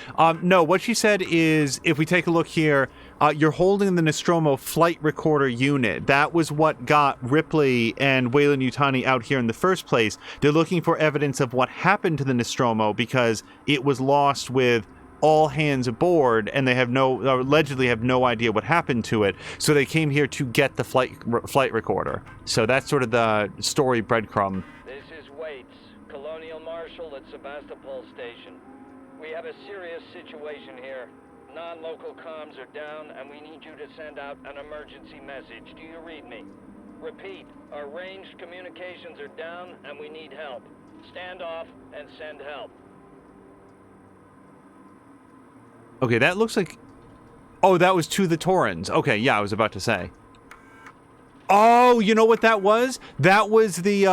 [SPEAKER 1] No, what she said is, if we take a look here, you're holding the Nostromo flight recorder unit. That was what got Ripley and Weyland-Yutani out here in the first place. They're looking for evidence of what happened to the Nostromo because it was lost with all hands aboard, and they allegedly have no idea what happened to it. So they came here to get the flight recorder. So that's sort of the story breadcrumb.
[SPEAKER 8] This is Waits, Colonial Marshal at Sevastopol Station. We have a serious situation here. Non-local comms are down, and we need you to send out an emergency message. Do you read me? Repeat, our ranged communications are down, and we need help. Stand off and send help.
[SPEAKER 1] Okay, that looks like... Oh, that was to the Torrens. Okay, yeah, I was about to say. Oh, you know what that was? That was the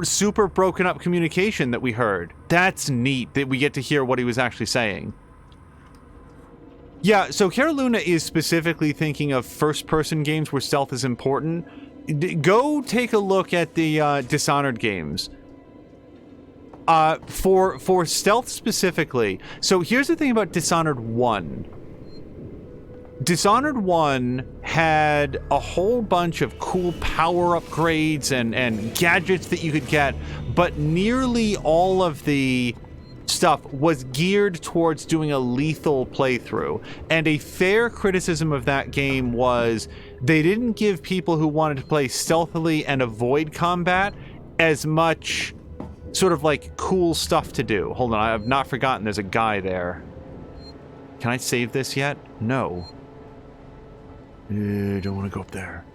[SPEAKER 1] super broken up communication that we heard. That's neat that we get to hear what he was actually saying. Yeah, so Cara Luna is specifically thinking of first-person games where stealth is important. Go take a look at the Dishonored games. For stealth specifically, so here's the thing about Dishonored 1. Dishonored 1 had a whole bunch of cool power upgrades and gadgets that you could get, but nearly all of the stuff was geared towards doing a lethal playthrough. And a fair criticism of that game was they didn't give people who wanted to play stealthily and avoid combat as much sort of like cool stuff to do. Hold on, I have not forgotten there's a guy there. Can I save this yet? No. Don't want to go up there.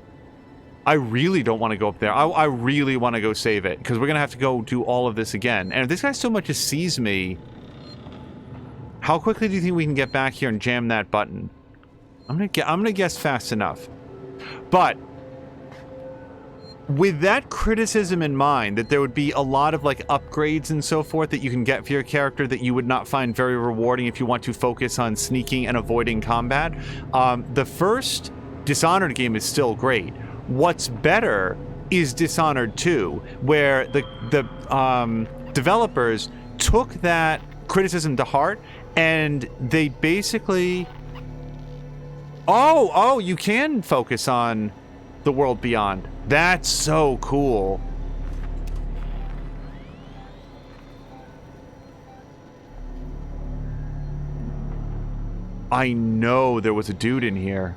[SPEAKER 1] I really don't want to go up there. I really want to go save it, because we're going to have to go do all of this again. And if this guy so much as sees me, how quickly do you think we can get back here and jam that button? I'm gonna guess fast enough. But with that criticism in mind, that there would be a lot of like upgrades and so forth that you can get for your character that you would not find very rewarding if you want to focus on sneaking and avoiding combat, the first Dishonored game is still great. What's better is Dishonored 2, where the developers took that criticism to heart and they basically... Oh, you can focus on the world beyond. That's so cool. I know there was a dude in here.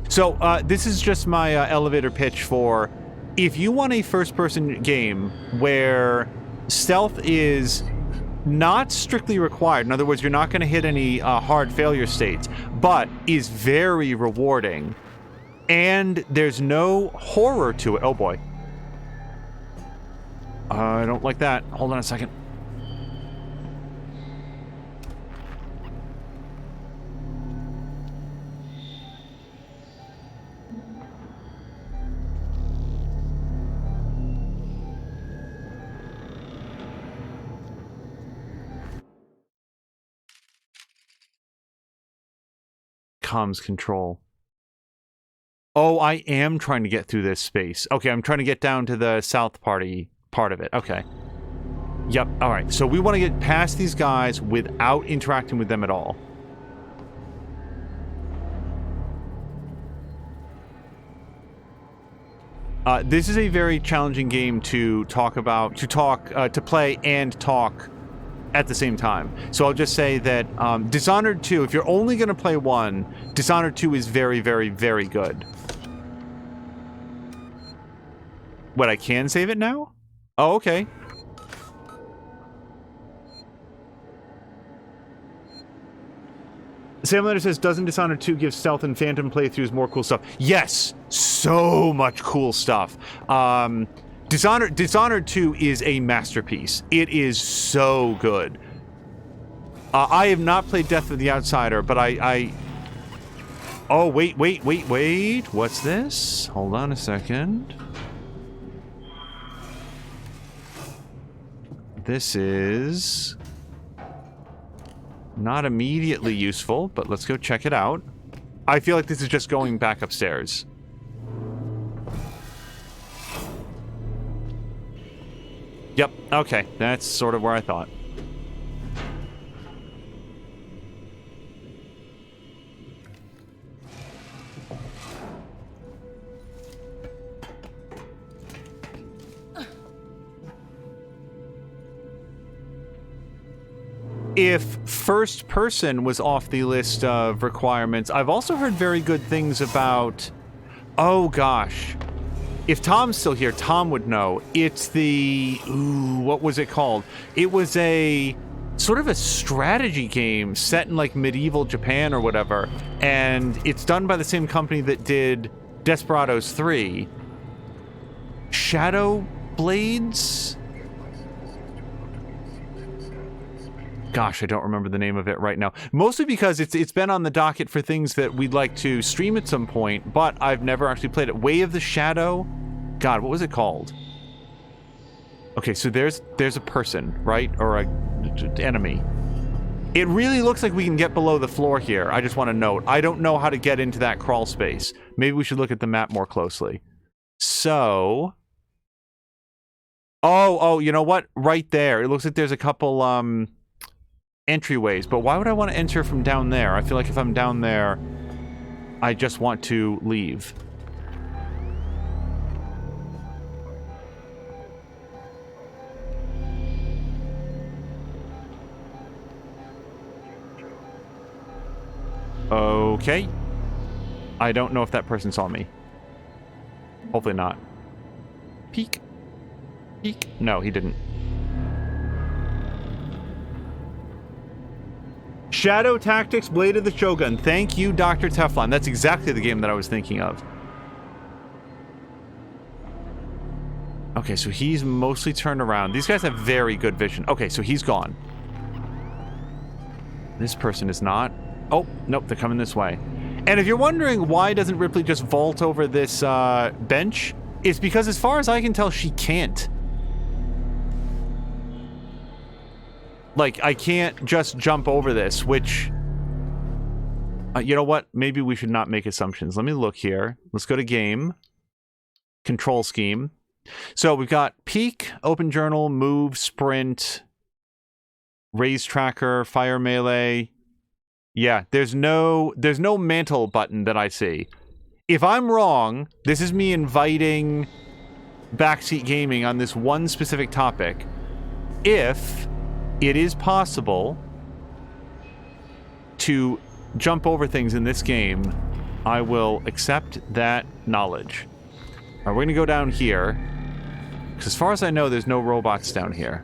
[SPEAKER 1] So, this is just my elevator pitch for if you want a first-person game where stealth is not strictly required, in other words, you're not going to hit any hard failure states, but is very rewarding, and there's no horror to it. Oh, boy. I don't like that. Hold on a second. Comms control. Oh, I am trying to get through this space. Okay, I'm trying to get down to the south part of it. Okay. Yep, alright. So we want to get past these guys without interacting with them at all. This is a very challenging game to to play and talk at the same time. So I'll just say that Dishonored 2, if you're only going to play one, Dishonored 2 is very, very, very good. What, I can save it now? Oh, okay. Sam Letter says, doesn't Dishonored 2 give stealth and phantom playthroughs more cool stuff? Yes! So much cool stuff. Dishonored 2 is a masterpiece. It is so good. I have not played Death of the Outsider, but Oh, wait. What's this? Hold on a second. This is not immediately useful, but let's go check it out. I feel like this is just going back upstairs. Yep, okay. That's sort of where I thought. If first person was off the list of requirements, I've also heard very good things about... Oh, gosh. If Tom's still here, Tom would know. It's the... Ooh, what was it called? It was a... sort of a strategy game set in, like, medieval Japan or whatever. And it's done by the same company that did Desperados 3. Shadow Blades? Gosh, I don't remember the name of it right now. Mostly because it's been on the docket for things that we'd like to stream at some point, but I've never actually played it. Way of the Shadow? God, what was it called? Okay, so there's a person, right? Or a enemy. It really looks like we can get below the floor here. I just want to note. I don't know how to get into that crawl space. Maybe we should look at the map more closely. So... Oh, you know what? Right there. It looks like there's a couple, entryways, but why would I want to enter from down there? I feel like if I'm down there, I just want to leave. Okay. I don't know if that person saw me. Hopefully not. Peek. Peek. No, he didn't. Shadow Tactics, Blade of the Shogun. Thank you, Dr. Teflon. That's exactly the game that I was thinking of. Okay, so he's mostly turned around. These guys have very good vision. Okay, so he's gone. This person is not. Oh, nope, they're coming this way. And if you're wondering why doesn't Ripley just vault over this bench, it's because as far as I can tell, she can't. Like, I can't just jump over this, which... you know what? Maybe we should not make assumptions. Let me look here. Let's go to game. Control scheme. So we've got peek, open journal, move, sprint. Raise tracker, fire melee. Yeah, there's no mantle button that I see. If I'm wrong, this is me inviting Backseat Gaming on this one specific topic. If it is possible to jump over things in this game, I will accept that knowledge. Alright, we're gonna go down here. Because as far as I know, there's no robots down here.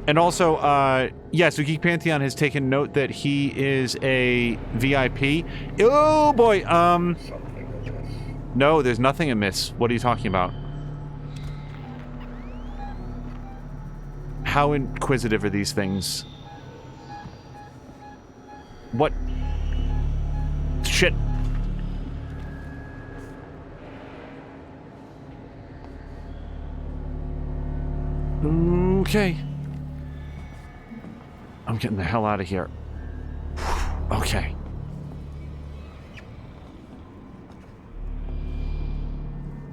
[SPEAKER 1] And also, so Geek Pantheon has taken note that he is a VIP. Oh boy, no, there's nothing amiss. What are you talking about? How inquisitive are these things? What? Shit. Okay. I'm getting the hell out of here. Okay.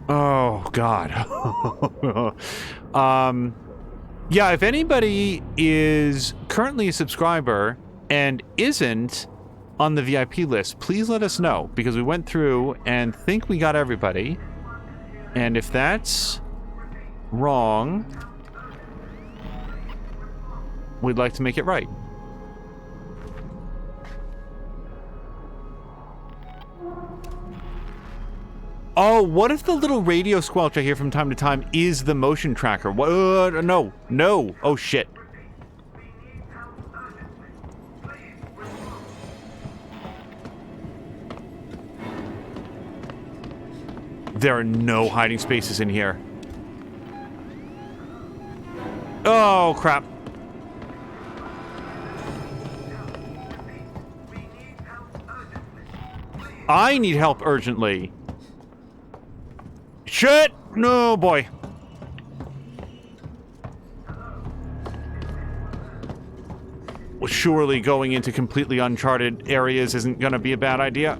[SPEAKER 1] Oh, God. Yeah, if anybody is currently a subscriber and isn't on the VIP list, please let us know, because we went through and think we got everybody. And if that's wrong, we'd like to make it right. Oh, what if the little radio squelch I hear from time to time is the motion tracker? What? No. No. Oh, shit. There are no hiding spaces in here. Oh, crap. I need help urgently. Shit! No, boy. Well, surely going into completely uncharted areas isn't gonna be a bad idea.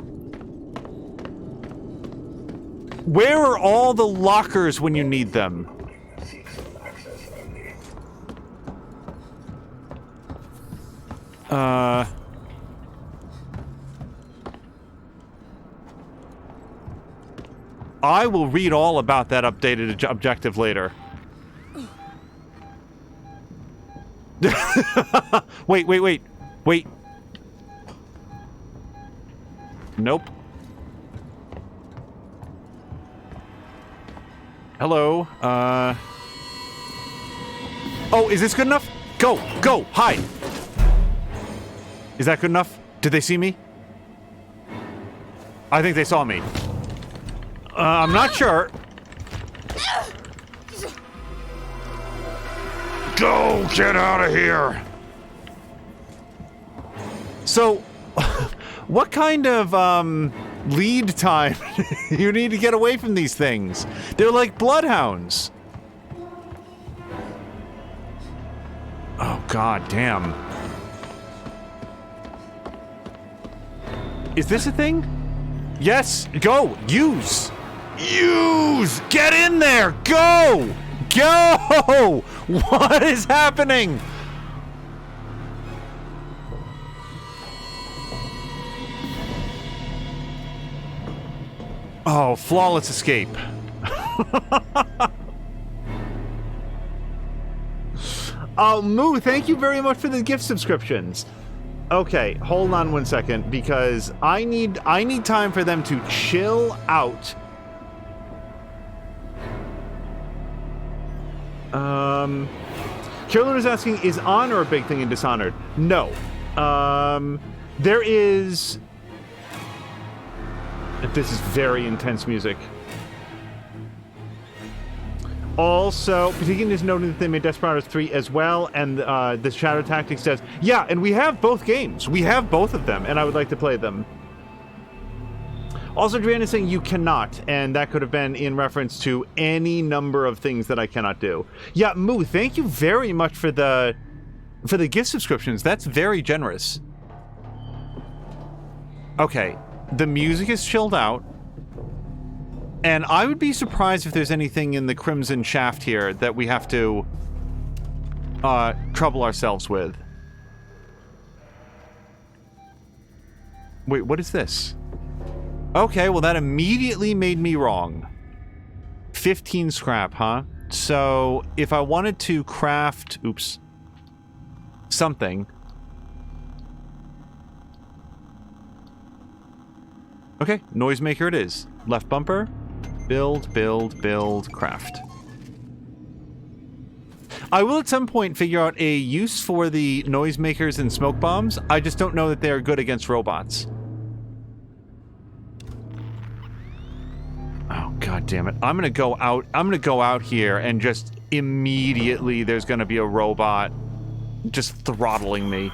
[SPEAKER 1] Where are all the lockers when you need them? I will read all about that updated objective later. Wait. Nope. Hello, Oh, is this good enough? Go! Hide! Is that good enough? Did they see me? I think they saw me. I'm not sure. Go! Get out of here! So, what kind of, lead time you need to get away from these things? They're like bloodhounds. Oh, god damn. Is this a thing? Yes! Go! Use! Get in there! Go! What is happening? Oh, flawless escape. Oh, Moo, thank you very much for the gift subscriptions. Okay, hold on one second, because I need time for them to chill out. Carolyn is asking, is honor a big thing in Dishonored? No. There is... This is very intense music. Also, Patigan is noting that they made Desperados 3 as well, and the Shadow Tactics says, yeah, and we have both games. We have both of them, and I would like to play them. Also, Adriana is saying you cannot, and that could have been in reference to any number of things that I cannot do. Yeah, Moo, thank you very much for the gift subscriptions. That's very generous. Okay, the music is chilled out. And I would be surprised if there's anything in the Crimson Shaft here that we have to trouble ourselves with. Wait, what is this? Okay, well that immediately made me wrong. 15 scrap, huh? So if I wanted to craft... Oops. Something... Okay, noisemaker it is. Left bumper. Build, build, build, craft. I will at some point figure out a use for the noisemakers and smoke bombs. I just don't know that they are good against robots. Oh, god damn it. I'm gonna go out here and just immediately there's gonna be a robot just throttling me.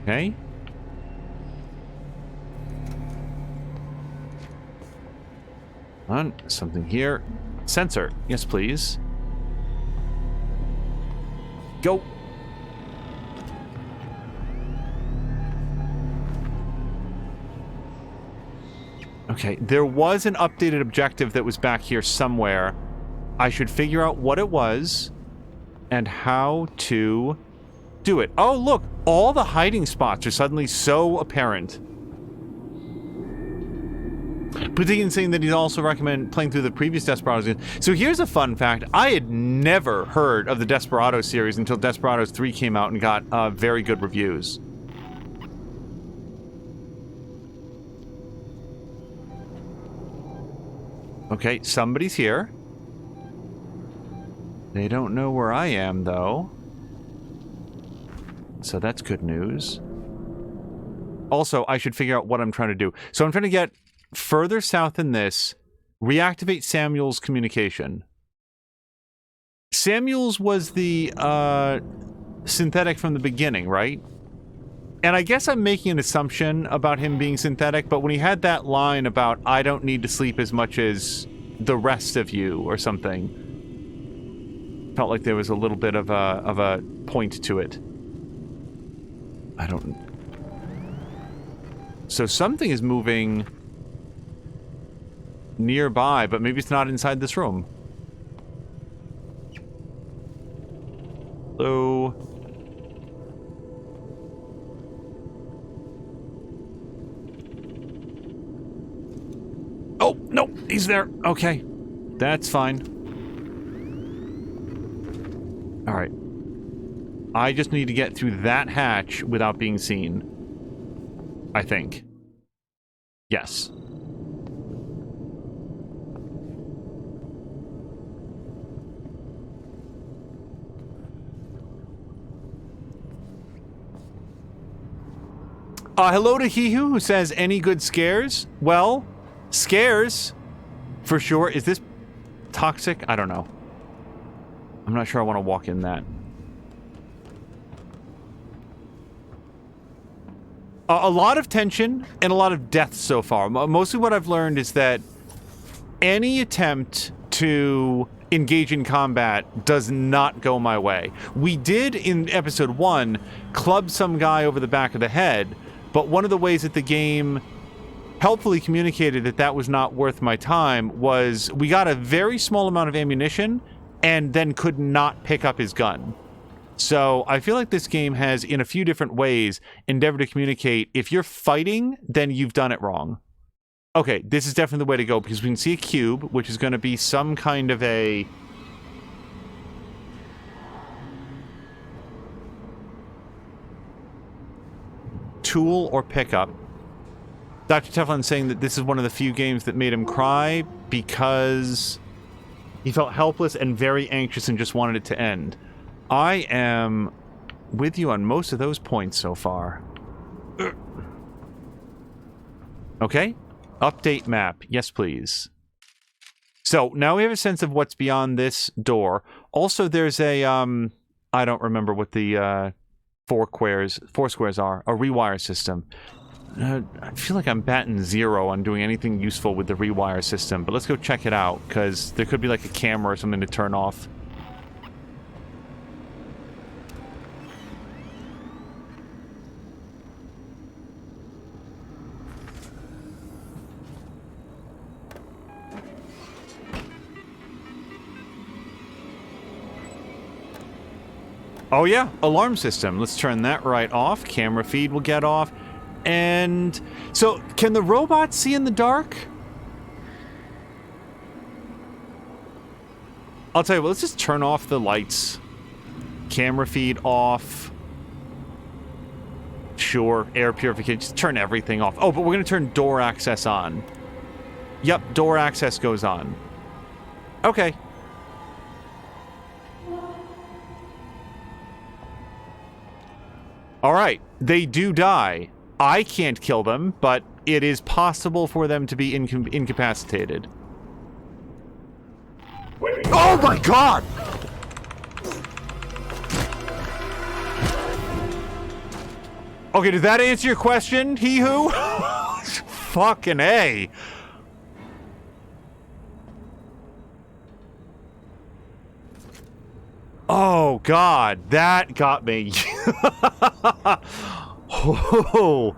[SPEAKER 1] Okay. On something here. Sensor. Yes, please. Go. Okay, there was an updated objective that was back here somewhere. I should figure out what it was and how to do it. Oh, look! All the hiding spots are suddenly so apparent. Particularly saying that he'd also recommend playing through the previous Desperados games. So here's a fun fact. I had never heard of the Desperado series until Desperados 3 came out and got very good reviews. Okay, somebody's here. They don't know where I am, though. So that's good news. Also, I should figure out what I'm trying to do. So I'm trying to get further south than this, reactivate Samuel's communication. Samuel's was the synthetic from the beginning, right? And I guess I'm making an assumption about him being synthetic, but when he had that line about, I don't need to sleep as much as the rest of you, or something, felt like there was a little bit of a point to it. I don't... So something is moving nearby, but maybe it's not inside this room. Hello? Oh, no, he's there. Okay. That's fine. Alright. I just need to get through that hatch without being seen. I think. Yes. Hello to Hihu, who says, any good scares? Well, scares, for sure. Is this toxic? I don't know. I'm not sure I want to walk in that. A lot of tension and a lot of death so far. Mostly what I've learned is that any attempt to engage in combat does not go my way. We did, in episode 1, club some guy over the back of the head, but one of the ways that the game helpfully communicated that that was not worth my time was we got a very small amount of ammunition and then could not pick up his gun. So I feel like this game has, in a few different ways, endeavored to communicate, if you're fighting, then you've done it wrong. Okay, this is definitely the way to go, because we can see a cube, which is going to be some kind of a... tool or pickup. Dr. Teflon saying that this is one of the few games that made him cry because he felt helpless and very anxious and just wanted it to end. I am with you on most of those points so far. Okay. Update map. Yes, please. So, now we have a sense of what's beyond this door. Also, there's a, I don't remember what the, four squares are. A rewire system. I feel like I'm batting 0 on doing anything useful with the rewire system, but let's go check it out, because there could be like a camera or something to turn off. Oh yeah, alarm system. Let's turn that right off. Camera feed will get off. And so, can the robot see in the dark? I'll tell you what, let's just turn off the lights. Camera feed off. Sure, air purification. Just turn everything off. Oh, but we're going to turn door access on. Yep, door access goes on. Okay. Alright, they do die. I can't kill them, but it is possible for them to be incapacitated. Oh my god! Okay, did that answer your question, he who? Fucking A. Oh god, that got me. Oh.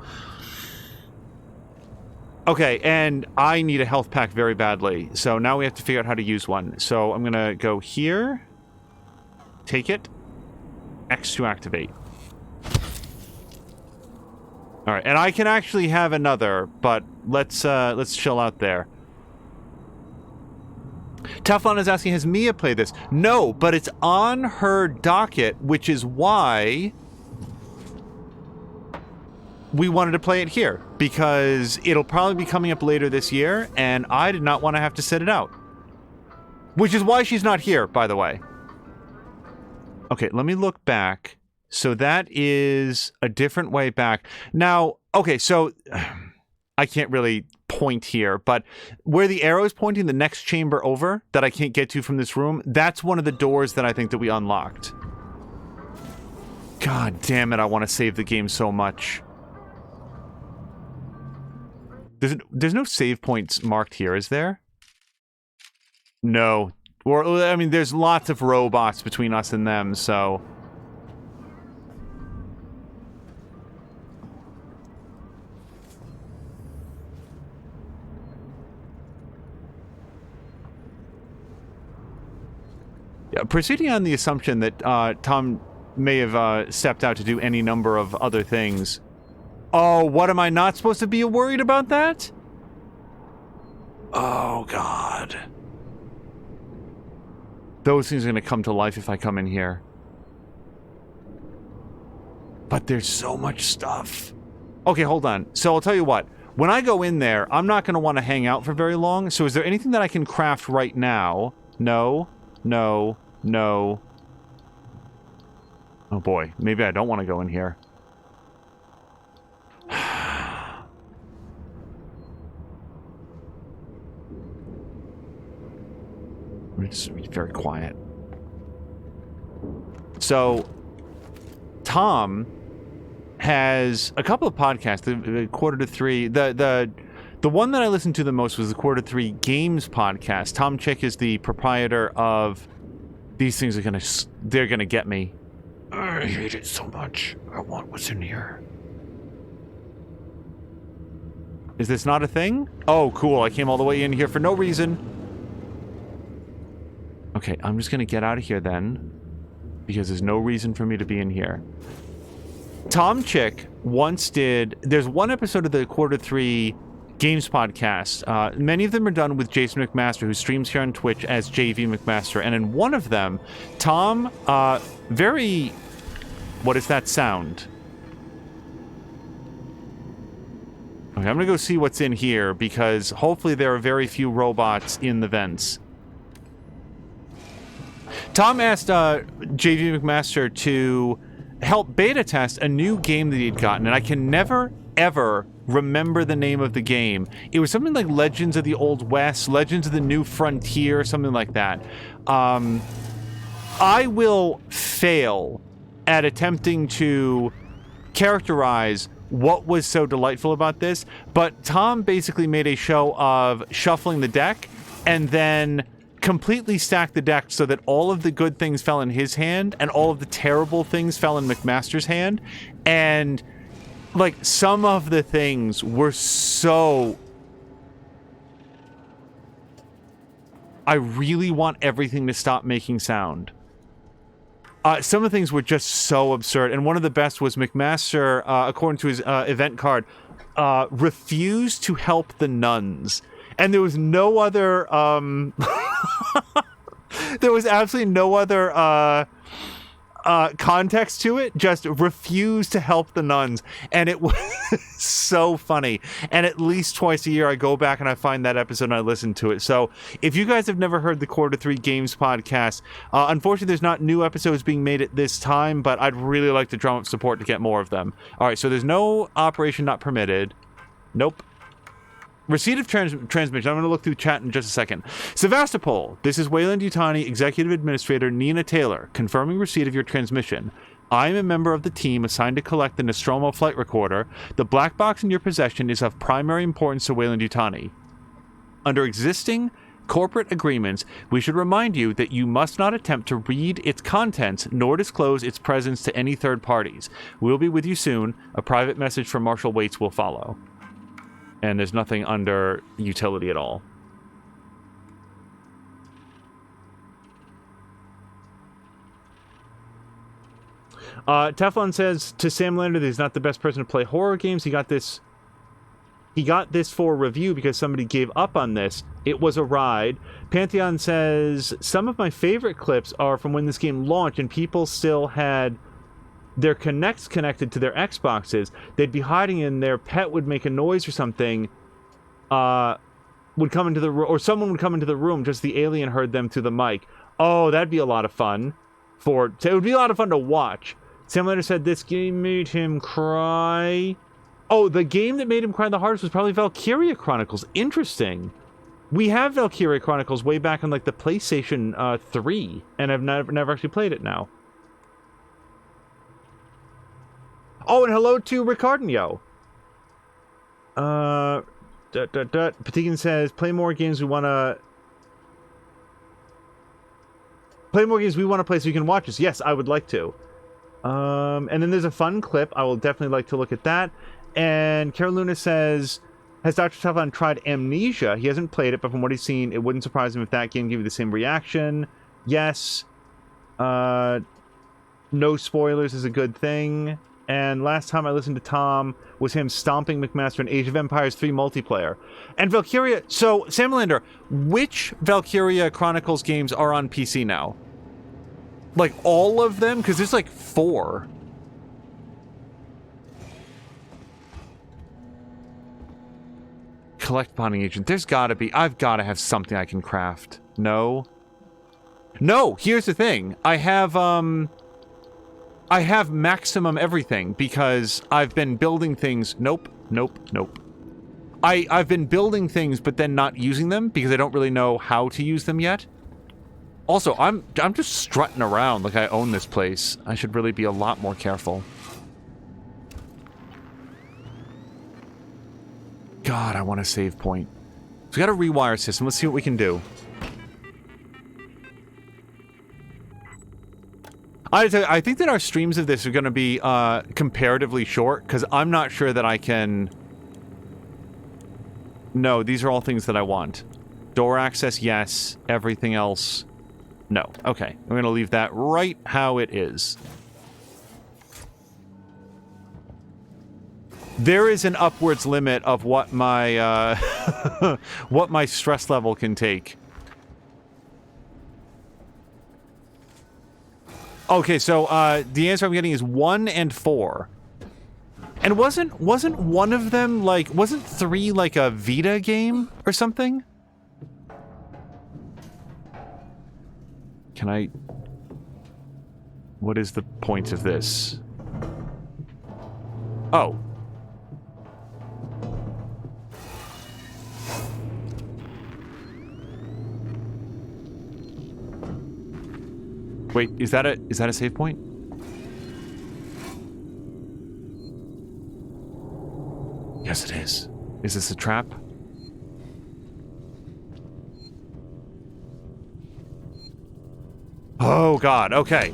[SPEAKER 1] Okay, and I need a health pack very badly. So now we have to figure out how to use one. So I'm gonna go here. Take it. X to activate. Alright, and I can actually have another, but let's chill out there. Teflon is asking, has Mia played this? No, but it's on her docket, which is why we wanted to play it here, because it'll probably be coming up later this year, and I did not want to have to sit it out. Which is why she's not here, by the way. Okay, let me look back. So that is a different way back. Now, okay, so I can't really point here, but where the arrow is pointing the next chamber over that I can't get to from this room, that's one of the doors that I think that we unlocked. God damn it, I want to save the game so much. There's no save points marked here, is there? No. Or, I mean, there's lots of robots between us and them, so... Yeah, proceeding on the assumption that Tom may have stepped out to do any number of other things. Oh, what am I not supposed to be worried about that? Oh, God. Those things are going to come to life if I come in here. But there's so much stuff. Okay, hold on. So I'll tell you what. When I go in there, I'm not going to want to hang out for very long. So is there anything that I can craft right now? No. No. No. Oh boy, maybe I don't want to go in here. Let me just be very quiet. So, Tom has a couple of podcasts, the Quarter to Three. The one that I listened to the most was the Quarter to Three Games podcast. Tom Chick is the proprietor of... These things are they're gonna get me. I hate it so much. I want what's in here. Is this not a thing? Oh, cool. I came all the way in here for no reason. Okay, I'm just gonna get out of here then, because there's no reason for me to be in here. Tom Chick once did... There's one episode of the Quarter 3 Games podcast. Many of them are done with Jason McMaster, who streams here on Twitch as JV McMaster. And in one of them, Tom, very... What is that sound? Okay, I'm gonna go see what's in here, because hopefully there are very few robots in the vents. Tom asked JV McMaster to help beta test a new game that he'd gotten, and I can never, ever remember the name of the game. It was something like Legends of the Old West, Legends of the New Frontier, something like that. I will fail at attempting to characterize what was so delightful about this, but Tom basically made a show of shuffling the deck and then completely stacked the deck so that all of the good things fell in his hand and all of the terrible things fell in McMaster's hand. And like, some of the things were so... I really want everything to stop making sound. Some of the things were just so absurd, and one of the best was McMaster, according to his event card, refused to help the nuns, and there was no other. There was absolutely no other context to it. Just refused to help the nuns, and it was so funny. And at least twice a year, I go back and I find that episode and I listen to it. So if you guys have never heard the Quarter 3 Games podcast, unfortunately, there's not new episodes being made at this time, but I'd really like to drum up support to get more of them. All right, so there's no operation not permitted. Nope. Receipt of transmission. I'm going to look through chat in just a second. Sevastopol, this is Weyland-Yutani, Executive Administrator Nina Taylor, confirming receipt of your transmission. I am a member of the team assigned to collect the Nostromo flight recorder. The black box in your possession is of primary importance to Weyland-Yutani. Under existing corporate agreements, we should remind you that you must not attempt to read its contents nor disclose its presence to any third parties. We'll be with you soon. A private message from Marshal Waits will follow. And there's nothing under utility at all. Teflon says to Sam Lander that he's not the best person to play horror games. He got this for review because somebody gave up on this. It was a ride. Pantheon says some of my favorite clips are from when this game launched and people still had their Kinects connected to their Xboxes. They'd be hiding and their pet would make a noise or something, would come into the room, or someone would come into the room, just the alien heard them through the mic. Oh, that'd be a lot of fun. It would be a lot of fun to watch. Sam Lander said this game made him cry. Oh, the game that made him cry the hardest was probably Valkyria Chronicles. Interesting. We have Valkyria Chronicles way back on like the PlayStation 3, and I've never actually played it now. Oh, and hello to Ricardinho. Patigan says, play more games we want to play so you can watch us. Yes, I would like to. And then there's a fun clip. I will definitely like to look at that. And Carol Luna says, has Dr. Teflon tried Amnesia? He hasn't played it, but from what he's seen, it wouldn't surprise him if that game gave you the same reaction. Yes. No spoilers is a good thing. And last time I listened to Tom was him stomping McMaster in Age of Empires 3 multiplayer. And Valkyria... So, Sam Lander, which Valkyria Chronicles games are on PC now? Like, all of them? Because there's like 4. Collect bonding agent. There's gotta be... I've gotta have something I can craft. No? No! Here's the thing. I have maximum everything because I've been building things. Nope. I've been building things but then not using them because I don't really know how to use them yet. Also, I'm just strutting around like I own this place. I should really be a lot more careful. God, I want a save point. So we got a rewire system. Let's see what we can do. I think that our streams of this are going to be comparatively short, because I'm not sure that I can... No, these are all things that I want. Door access, yes. Everything else, no. Okay, I'm going to leave that right how it is. There is an upwards limit of what my what my stress level can take. Okay, so the answer I'm getting is 1 and 4. And wasn't one of them like, wasn't 3 like a Vita game or something? Can I... What is the point of this? Oh. Wait, is that a save point? Yes, it is. Is this a trap? Oh God, okay.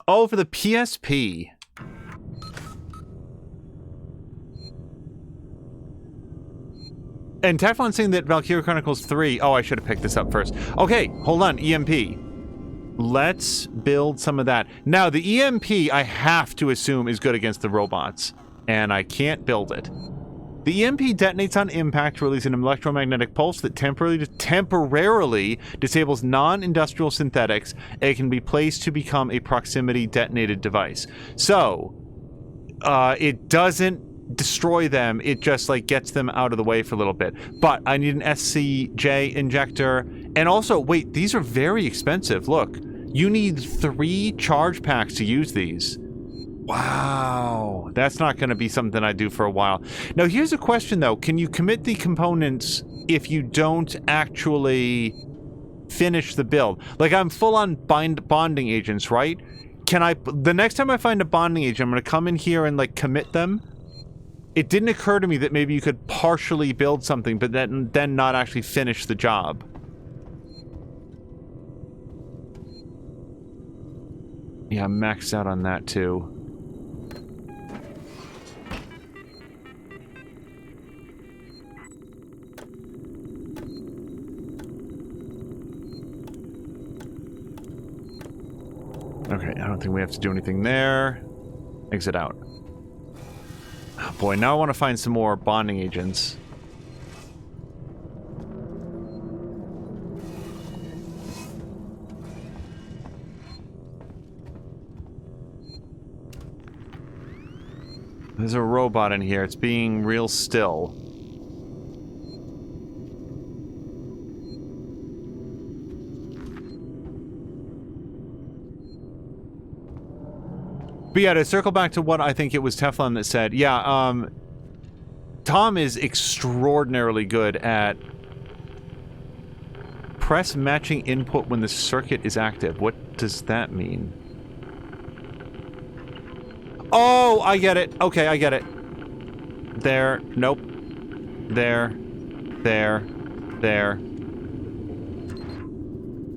[SPEAKER 1] Oh, for the PSP. And Teflon's saying that Valkyria Chronicles 3... Oh, I should have picked this up first. Okay, hold on. EMP. Let's build some of that. Now, the EMP, I have to assume, is good against the robots. And I can't build it. The EMP detonates on impact, releasing an electromagnetic pulse that temporarily disables non-industrial synthetics. It can be placed to become a proximity detonated device. So, it doesn't destroy them. It just, like, gets them out of the way for a little bit. But I need an SCJ injector. And also, wait, these are very expensive. Look, you need 3 charge packs to use these. Wow, that's not going to be something I do for a while. Now, here's a question, though. Can you commit the components if you don't actually finish the build? Like, I'm full on bonding agents, right? Can I... The next time I find a bonding agent, I'm going to come in here and, like, commit them? It didn't occur to me that maybe you could partially build something, but then not actually finish the job. Yeah, I'm maxed out on that, too. Okay, I don't think we have to do anything there. Exit out. Oh boy, now I want to find some more bonding agents. There's a robot in here. It's being real still. But yeah, to circle back to what I think it was Teflon that said, yeah, Tom is extraordinarily good at press matching input when the circuit is active. What does that mean? Oh, I get it. Okay, I get it. There. Nope. There. There. There.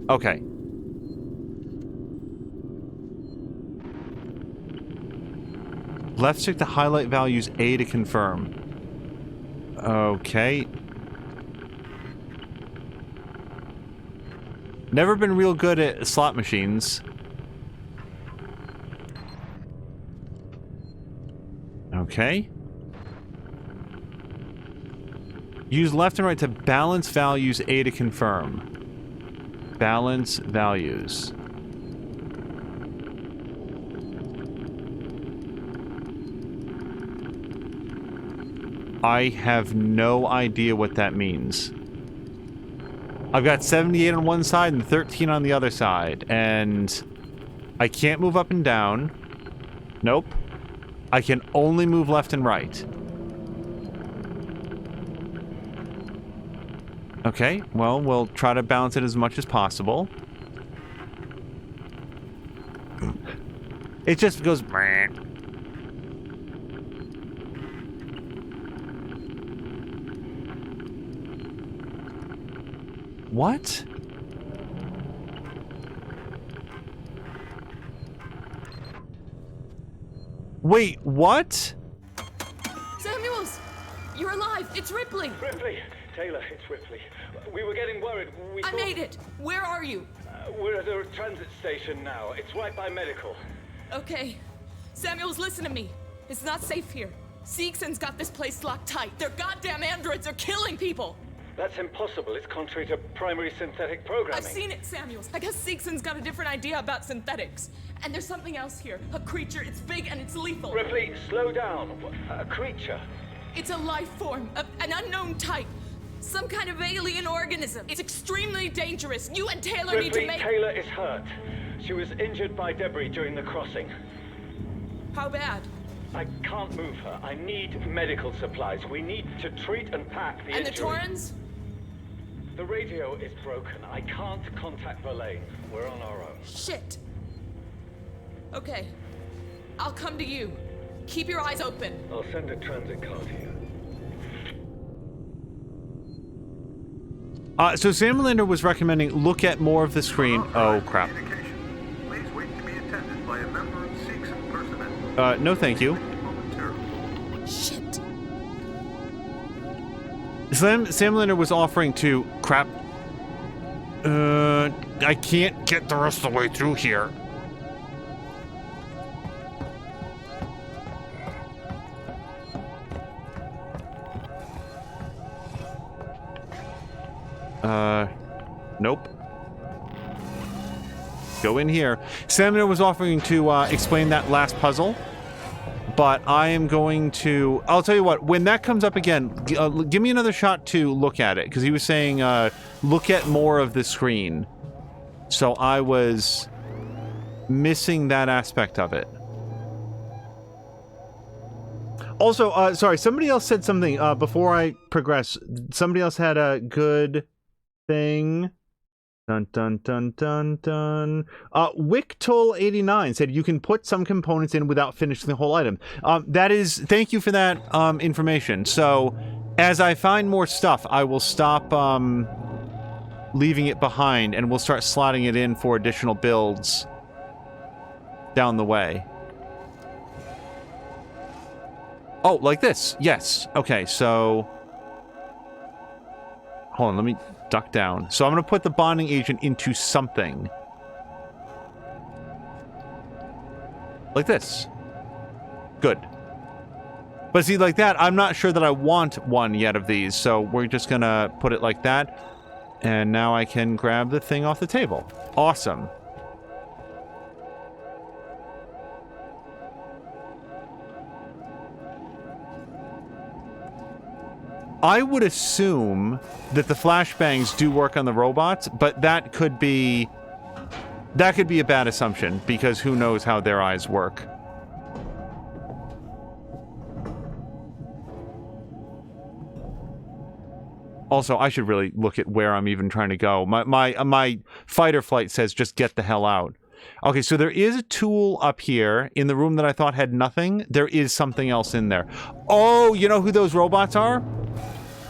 [SPEAKER 1] Okay. Left stick to highlight values, A to confirm. Okay. Never been real good at slot machines. Okay. Use left and right to balance values, A to confirm. Balance values. I have no idea what that means. I've got 78 on one side and 13 on the other side, and I can't move up and down. Nope. I can only move left and right. Okay, well, we'll try to balance it as much as possible. It just goes... What? Wait, what?
[SPEAKER 3] Samuels! You're alive! It's Ripley!
[SPEAKER 8] Ripley! Taylor, it's Ripley. We were getting worried.
[SPEAKER 3] I made it! Where are you?
[SPEAKER 8] We're at a transit station now. It's right by medical.
[SPEAKER 3] Okay. Samuels, listen to me. It's not safe here. Seegson's got this place locked tight. Their goddamn androids are killing people!
[SPEAKER 8] That's impossible. It's contrary to primary synthetic programming.
[SPEAKER 3] I've seen it, Samuels. I guess Seegson's got a different idea about synthetics. And there's something else here. A creature. It's big and it's lethal.
[SPEAKER 8] Ripley, slow down. A creature?
[SPEAKER 3] It's a life form. An unknown type. Some kind of alien organism. It's extremely dangerous. You and Taylor need to make...
[SPEAKER 8] Ripley, Taylor is hurt. She was injured by debris during the crossing.
[SPEAKER 3] How bad?
[SPEAKER 8] I can't move her. I need medical supplies. We need to treat and pack the injury.
[SPEAKER 3] And the Torrens?
[SPEAKER 8] The radio is broken. I can't contact Verlaine. We're on our own.
[SPEAKER 3] Shit. Okay. I'll come to you. Keep your eyes open.
[SPEAKER 8] I'll send a transit car to you.
[SPEAKER 1] So Sam Lander was recommending look at more of the screen. Oh, crap.
[SPEAKER 2] Please wait to be attended by a member of Seegson personnel.
[SPEAKER 1] No thank you.
[SPEAKER 3] Shit.
[SPEAKER 1] Sam Leonard was offering to... Crap. I can't get the rest of the way through here. Nope. Go in here. Sam Leonard was offering to explain that last puzzle, but I am going to... I'll tell you what, when that comes up again, give me another shot to look at it, because he was saying, look at more of the screen. So I was missing that aspect of it. Also, sorry, somebody else said something before I progress. Somebody else had a good thing. Dun dun dun dun dun. Wicktoll89 said you can put some components in without finishing the whole item. That is, thank you for that information. So, as I find more stuff, I will stop leaving it behind, and we'll start slotting it in for additional builds down the way. Oh, like this. Yes. Okay, so... Hold on, let me duck down. So I'm going to put the bonding agent into something. Like this. Good. But see, like that, I'm not sure that I want one yet of these, so we're just going to put it like that. And now I can grab the thing off the table. Awesome. I would assume that the flashbangs do work on the robots, but that could be a bad assumption, because who knows how their eyes work. Also, I should really look at where I'm even trying to go. My fight or flight says just get the hell out. Okay, so there is a tool up here in the room that I thought had nothing. There is something else in there. Oh, you know who those robots are?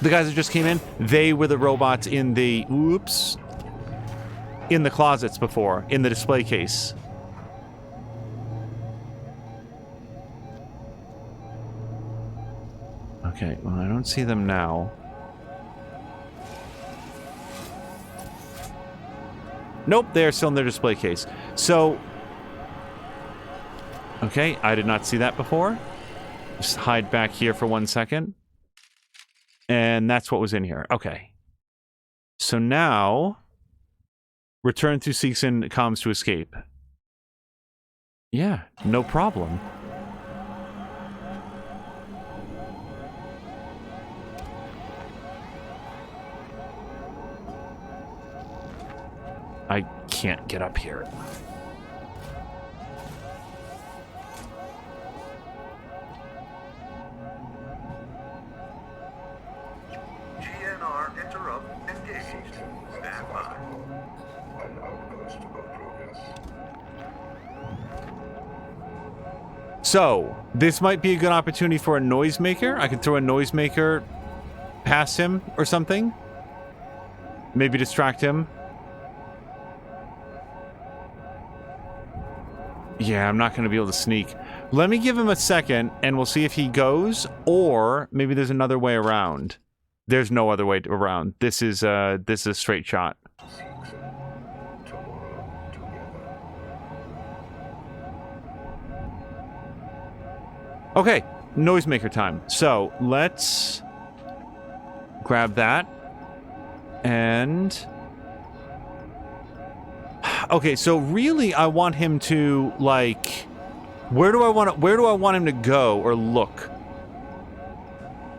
[SPEAKER 1] The guys that just came in? They were the robots in the... Oops. In the closets before, in the display case. Okay, well, I don't see them now. Nope, they're still in their display case. So... Okay, I did not see that before. Just hide back here for 1 second. And that's what was in here. Okay. So now... Return through Seegson comms to escape. Yeah, no problem. I can't get up here.
[SPEAKER 2] GNR interrupt engaged. Stand by.
[SPEAKER 1] So, this might be a good opportunity for a noisemaker. I could throw a noisemaker past him or something. Maybe distract him. Yeah, I'm not going to be able to sneak. Let me give him a second, and we'll see if he goes, or maybe there's another way around. There's no other way around. This is a straight shot. Okay, noisemaker time. So, let's grab that. And... Okay, so really I want him to, like... Where do I want him to go or look?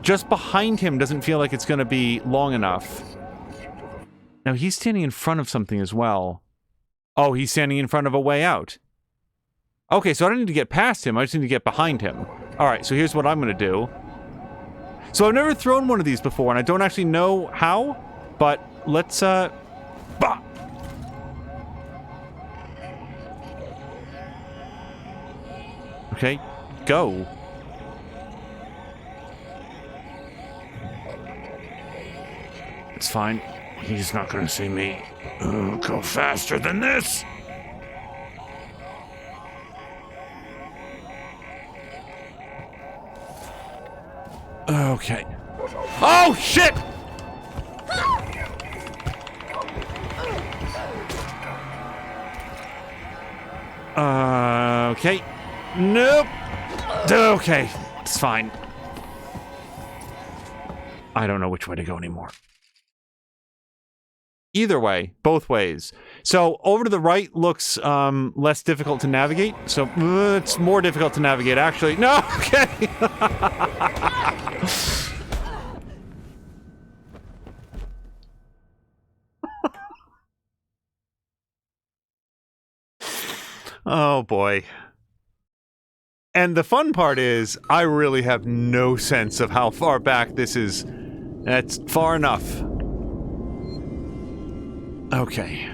[SPEAKER 1] Just behind him doesn't feel like it's going to be long enough. Now, he's standing in front of something as well. Oh, he's standing in front of a way out. Okay, so I don't need to get past him. I just need to get behind him. Alright, so here's what I'm going to do. So I've never thrown one of these before, and I don't actually know how, but let's, bah! Okay, go. It's fine. He's not gonna see me. Go faster than this! Okay. Oh, shit! Okay. Nope. Okay. It's fine. I don't know which way to go anymore. Either way, both ways. So over to the right looks less difficult to navigate. So it's more difficult to navigate, actually. No, okay. Oh boy. And the fun part is, I really have no sense of how far back this is. That's far enough. Okay.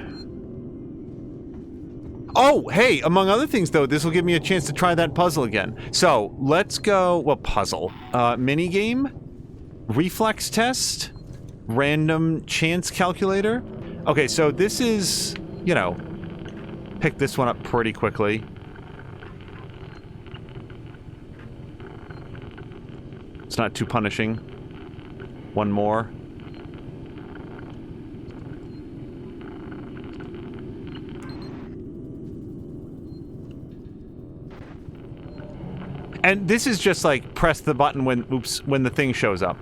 [SPEAKER 1] Oh, hey, among other things, though, this will give me a chance to try that puzzle again. So, let's go... Well, puzzle. Minigame? Reflex test? Random chance calculator? Okay, so this is, you know... Pick this one up pretty quickly. It's not too punishing. One more. And this is just like press the button when when the thing shows up.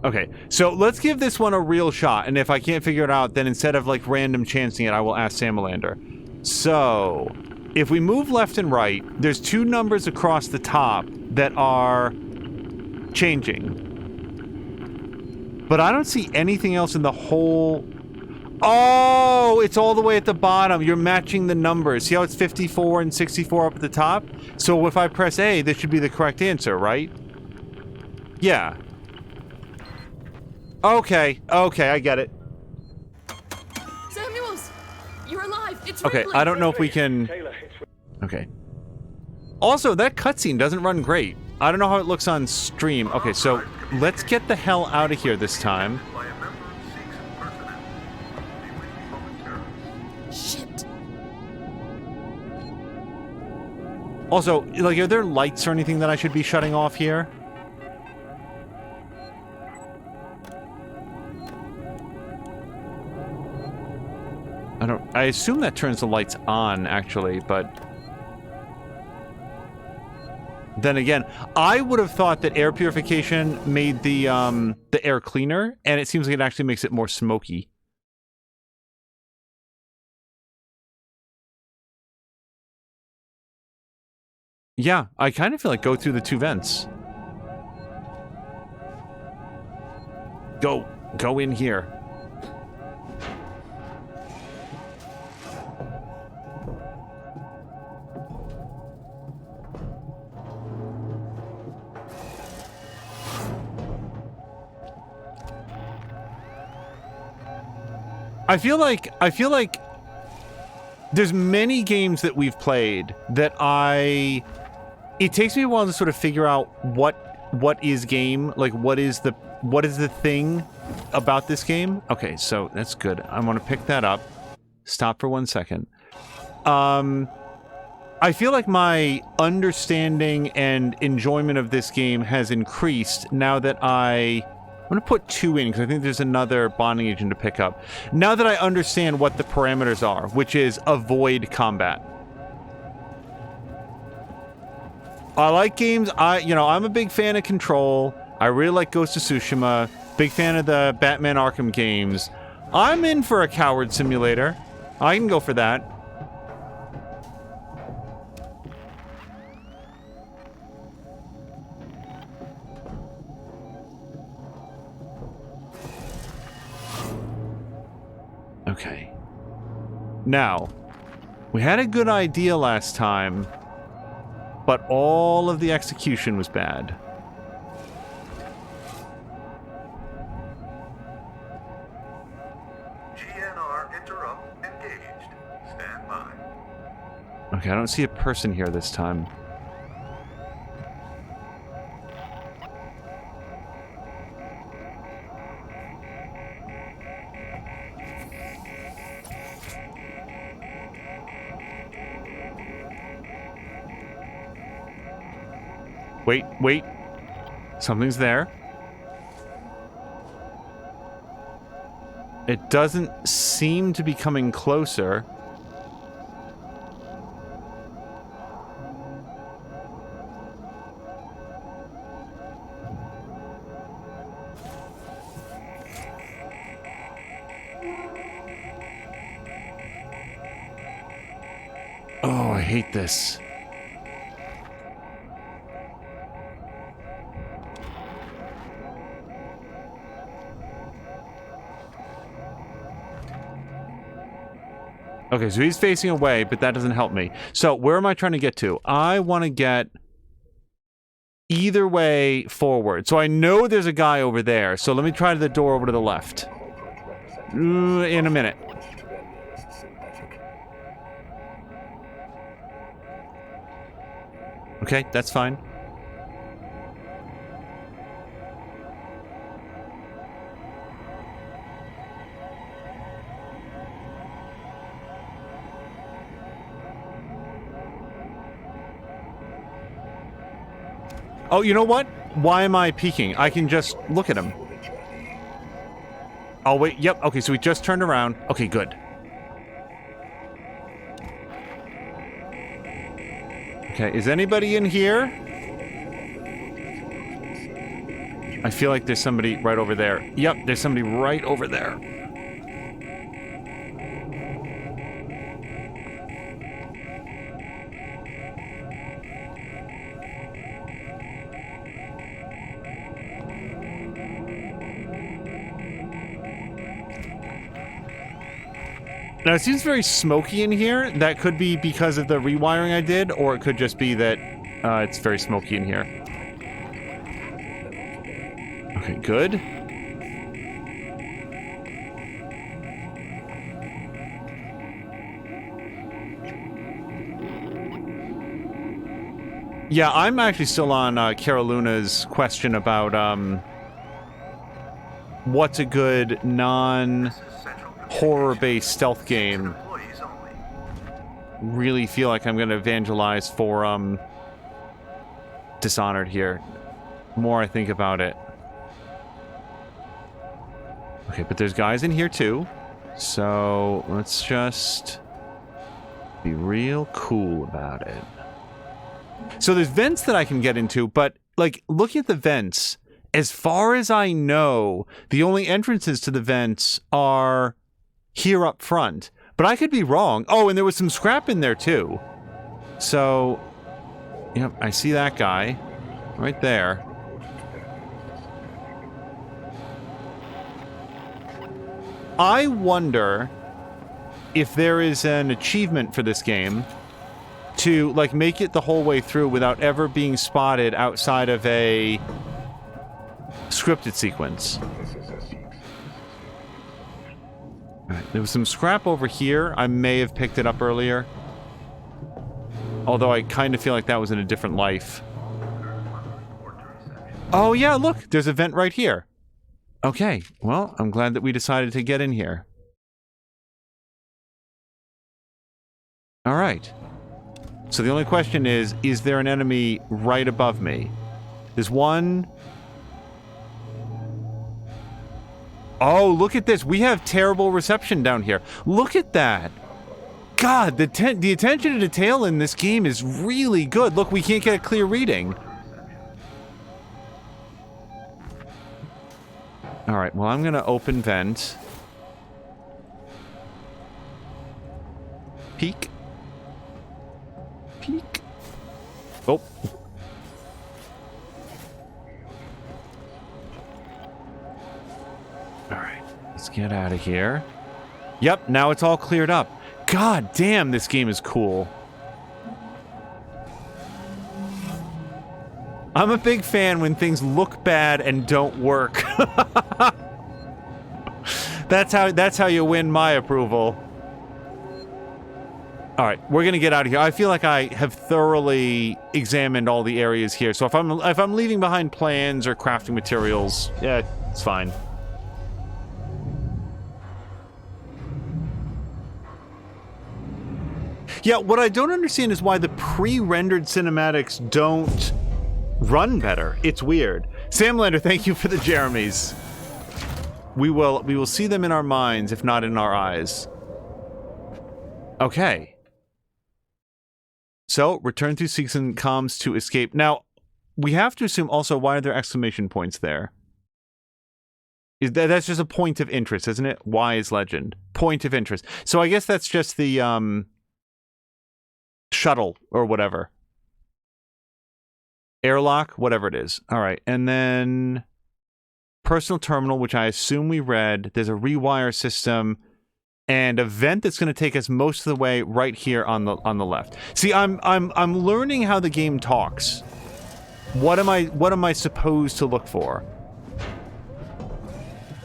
[SPEAKER 1] Okay, so let's give this one a real shot, and if I can't figure it out, then instead of like random chancing it, I will ask Samalander. So, if we move left and right, there's two numbers across the top that are changing. But I don't see anything else in the whole... Oh, it's all the way at the bottom. You're matching the numbers. See how it's 54 and 64 up at the top? So if I press A, this should be the correct answer, right? Yeah. Okay, okay, I get it.
[SPEAKER 3] Samuels, you're alive. It's
[SPEAKER 1] Okay,
[SPEAKER 3] Ripley.
[SPEAKER 1] I don't know if we can... Okay. Also, that cutscene doesn't run great. I don't know how it looks on stream. Okay, so let's get the hell out of here this time.
[SPEAKER 2] By a member of Seegson personnel. Be with you momentarily.
[SPEAKER 3] Shit.
[SPEAKER 1] Also, like, are there lights or anything that I should be shutting off here? I assume that turns the lights on, actually, but... Then again, I would have thought that air purification made the air cleaner, and it seems like it actually makes it more smoky. Yeah, I kind of feel like go through the two vents. Go in here. I feel like there's many games that we've played that it takes me a while to sort of figure out what is game, like what is the thing about this game. Okay, so that's good. I want to pick that up. Stop for 1 second. I feel like my understanding and enjoyment of this game has increased now that I'm going to put 2 in because I think there's another bonding agent to pick up. Now that I understand what the parameters are, which is avoid combat. I like games. I'm a big fan of Control. I really like Ghost of Tsushima. Big fan of the Batman Arkham games. I'm in for a coward simulator. I can go for that. Okay. Now, we had a good idea last time, but all of the execution was bad.
[SPEAKER 2] GNR interrupt engaged. Stand by.
[SPEAKER 1] Okay, I don't see a person here this time. Wait. Something's there. It doesn't seem to be coming closer. Oh, I hate this. Okay, so he's facing away, but that doesn't help me. So where am I trying to get to? I want to get either way forward. So I know there's a guy over there. So let me try the door over to the left. In a minute. Okay, that's fine. Oh, you know what? Why am I peeking? I can just look at him. Oh, wait. Yep. Okay, so we just turned around. Okay, good. Okay, is anybody in here? I feel like there's somebody right over there. Yep, there's somebody right over there. Now, it seems very smoky in here. That could be because of the rewiring I did, or it could just be that it's very smoky in here. Okay, good. Yeah, I'm actually still on Caraluna's question about what's a good non-horror-based stealth game. Really feel like I'm going to evangelize for Dishonored here. The more I think about it. Okay, but there's guys in here too. So let's just be real cool about it. So there's vents that I can get into, but like looking at the vents, as far as I know, the only entrances to the vents are here up front. But I could be wrong. Oh, and there was some scrap in there too. So, yep, I see that guy right there. I wonder if there is an achievement for this game to like make it the whole way through without ever being spotted outside of a scripted sequence. Alright, there was some scrap over here. I may have picked it up earlier. Although I kind of feel like that was in a different life. Oh yeah, look! There's a vent right here. Okay, well, I'm glad that we decided to get in here. Alright. So the only question is there an enemy right above me? There's one... Oh, look at this. We have terrible reception down here. Look at that. God, the attention to detail in this game is really good. Look, we can't get a clear reading. All right, well, I'm going to open vent. Peek. Peek. Oh. Alright, let's get out of here. Yep, now it's all cleared up. God damn, this game is cool. I'm a big fan when things look bad and don't work. That's how you win my approval. Alright, we're gonna get out of here. I feel like I have thoroughly examined all the areas here, so if I'm leaving behind plans or crafting materials, yeah, it's fine. Yeah, what I don't understand is why the pre-rendered cinematics don't run better. It's weird. Sam Lander, thank you for the Jeremys. We will see them in our minds, if not in our eyes. Okay. So, return through Seeks and comms to escape. Now, we have to assume also, why are there exclamation points there? That's just a point of interest, isn't it? Why is legend? Point of interest. So I guess that's just the shuttle or whatever. Airlock, whatever it is. All right. And then personal terminal, which I assume we read. There's a rewire system and a vent that's going to take us most of the way right here on the left. See, I'm learning how the game talks. What am I supposed to look for?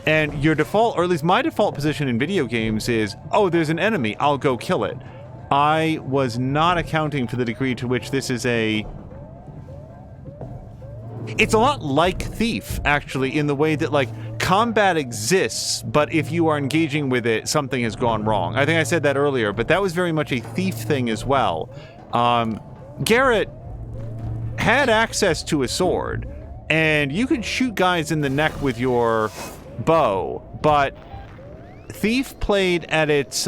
[SPEAKER 1] And your default, or at least my default position in video games is, oh, there's an enemy, I'll go kill it. I was not accounting for the degree to which this is a... It's a lot like Thief, actually, in the way that, like, combat exists, but if you are engaging with it, something has gone wrong. I think I said that earlier, but that was very much a Thief thing as well. Garrett had access to a sword, and you could shoot guys in the neck with your bow, but Thief played at its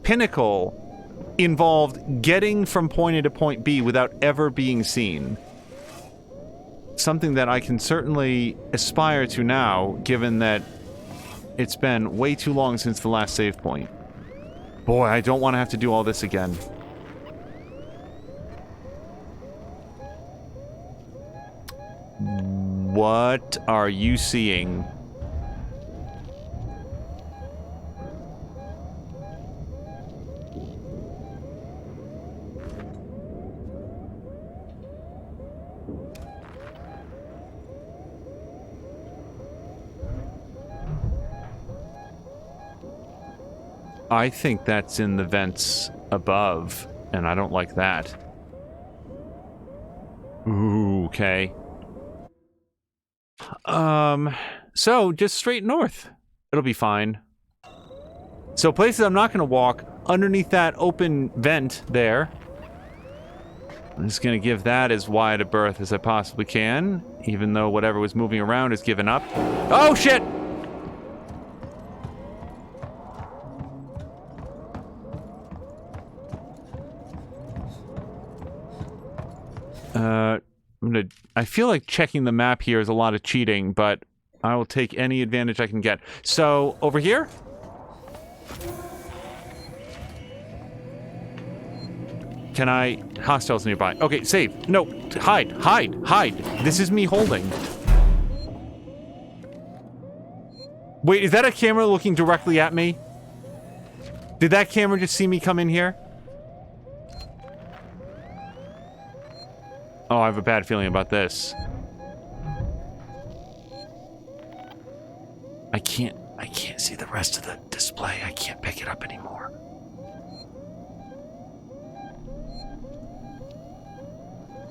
[SPEAKER 1] pinnacle involved getting from point A to point B without ever being seen. Something that I can certainly aspire to now, given that it's been way too long since the last save point. Boy, I don't want to have to do all this again. What are you seeing? I think that's in the vents above, and I don't like that. Ooh, okay. So just straight north. It'll be fine. So places I'm not gonna walk, underneath that open vent there. I'm just gonna give that as wide a berth as I possibly can, even though whatever was moving around has given up. Oh shit! I feel like checking the map here is a lot of cheating, but I will take any advantage I can get. So, over here? Can I... Hostiles nearby. Okay, save. No, hide, hide, hide. This is me holding. Wait, is that a camera looking directly at me? Did that camera just see me come in here? Oh, I have a bad feeling about this. I can't see the rest of the display. I can't pick it up anymore.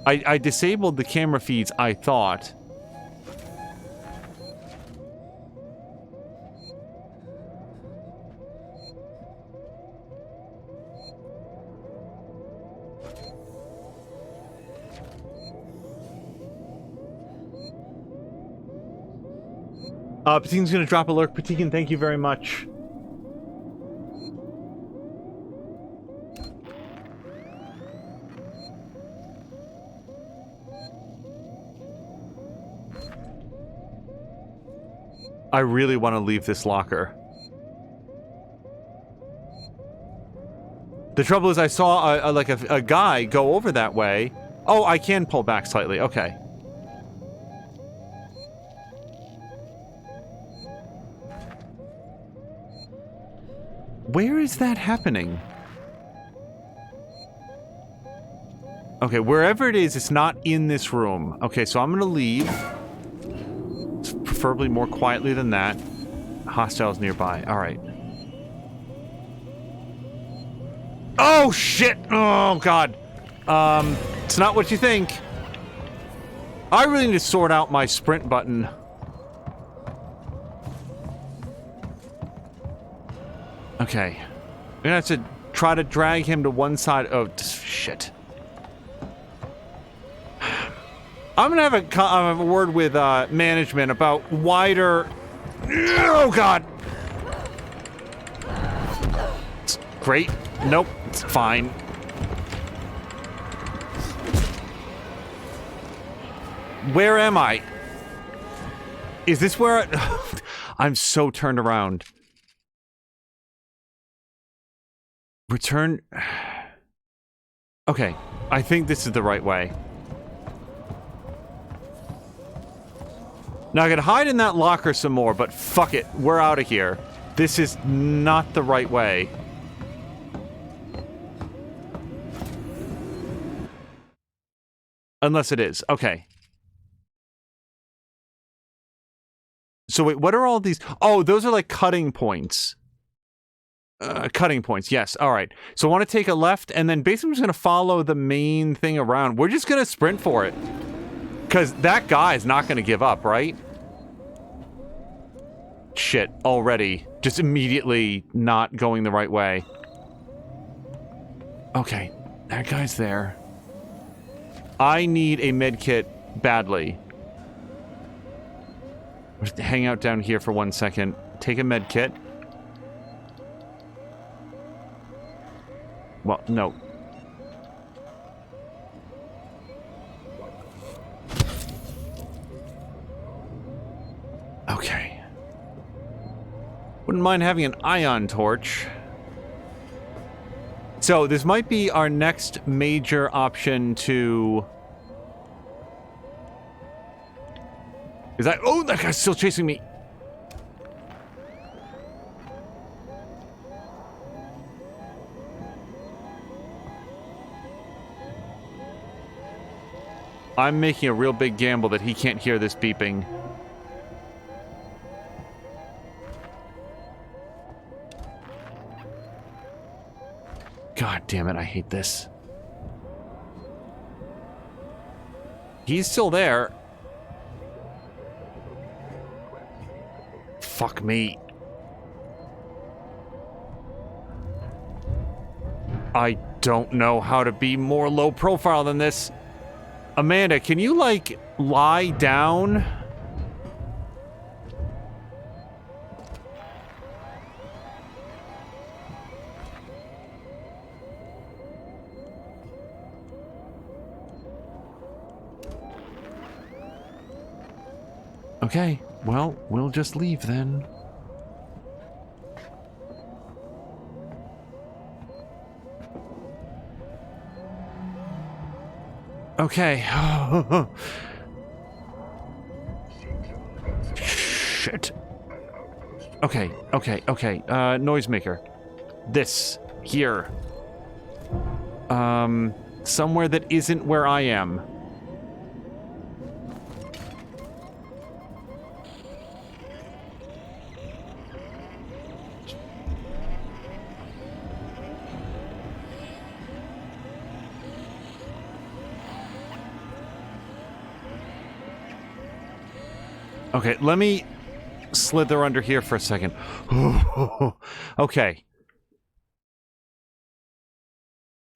[SPEAKER 1] I disabled the camera feeds, I thought. Patine's gonna drop a lurk. Patine, thank you very much. I really want to leave this locker. The trouble is I saw a guy go over that way. Oh, I can pull back slightly. Okay. Where is that happening? Okay, wherever it is, it's not in this room. Okay, so I'm gonna leave. Preferably more quietly than that. Hostiles nearby. Alright. Oh, shit! Oh, God. It's not what you think. I really need to sort out my sprint button. Okay. I'm gonna have to try to drag him to one side. Oh, shit. I'm gonna have a word with management about wider Oh, God. It's great. Nope. It's fine. Where am I? Is this where I'm so turned around. Return. Okay. I think this is the right way. Now I could hide in that locker some more, but fuck it. We're out of here. This is not the right way. Unless it is. Okay. So wait, what are all these? Oh, those are like cutting points. Cutting points, yes. All right. So I want to take a left, and then basically I'm just going to follow the main thing around. We're just going to sprint for it. Because that guy is not going to give up, right? Shit, already. Just immediately not going the right way. Okay, that guy's there. I need a med kit badly. Just hang out down here for 1 second. Take a med kit. Well, no. Okay. Wouldn't mind having an ion torch. So, this might be our next major option to... Is that... Oh, that guy's still chasing me! I'm making a real big gamble that he can't hear this beeping. God damn it, I hate this. He's still there. Fuck me. I don't know how to be more low profile than this. Amanda, can you, like, lie down? Okay, well, we'll just leave then. Okay. Shit. Okay, okay, okay. Noisemaker. This. Here. Somewhere that isn't where I am. Okay, let me slither under here for a second. Okay.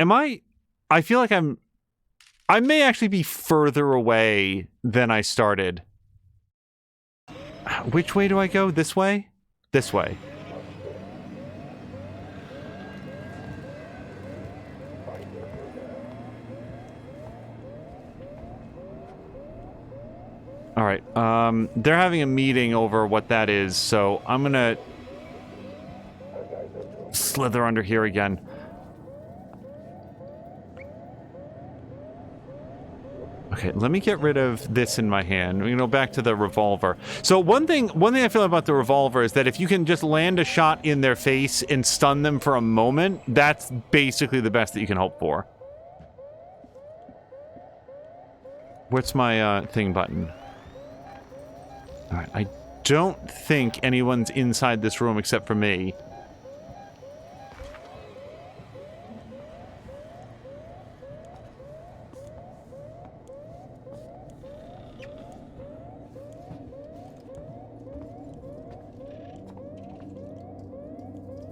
[SPEAKER 1] I feel like I may actually be further away than I started. Which way do I go? This way? This way. All right. They're having a meeting over what that is, so I'm gonna slither under here again. Okay, let me get rid of this in my hand. We can go back to the revolver. So one thing I feel about the revolver is that if you can just land a shot in their face and stun them for a moment, that's basically the best that you can hope for. What's my thing button? Alright, I don't think anyone's inside this room except for me.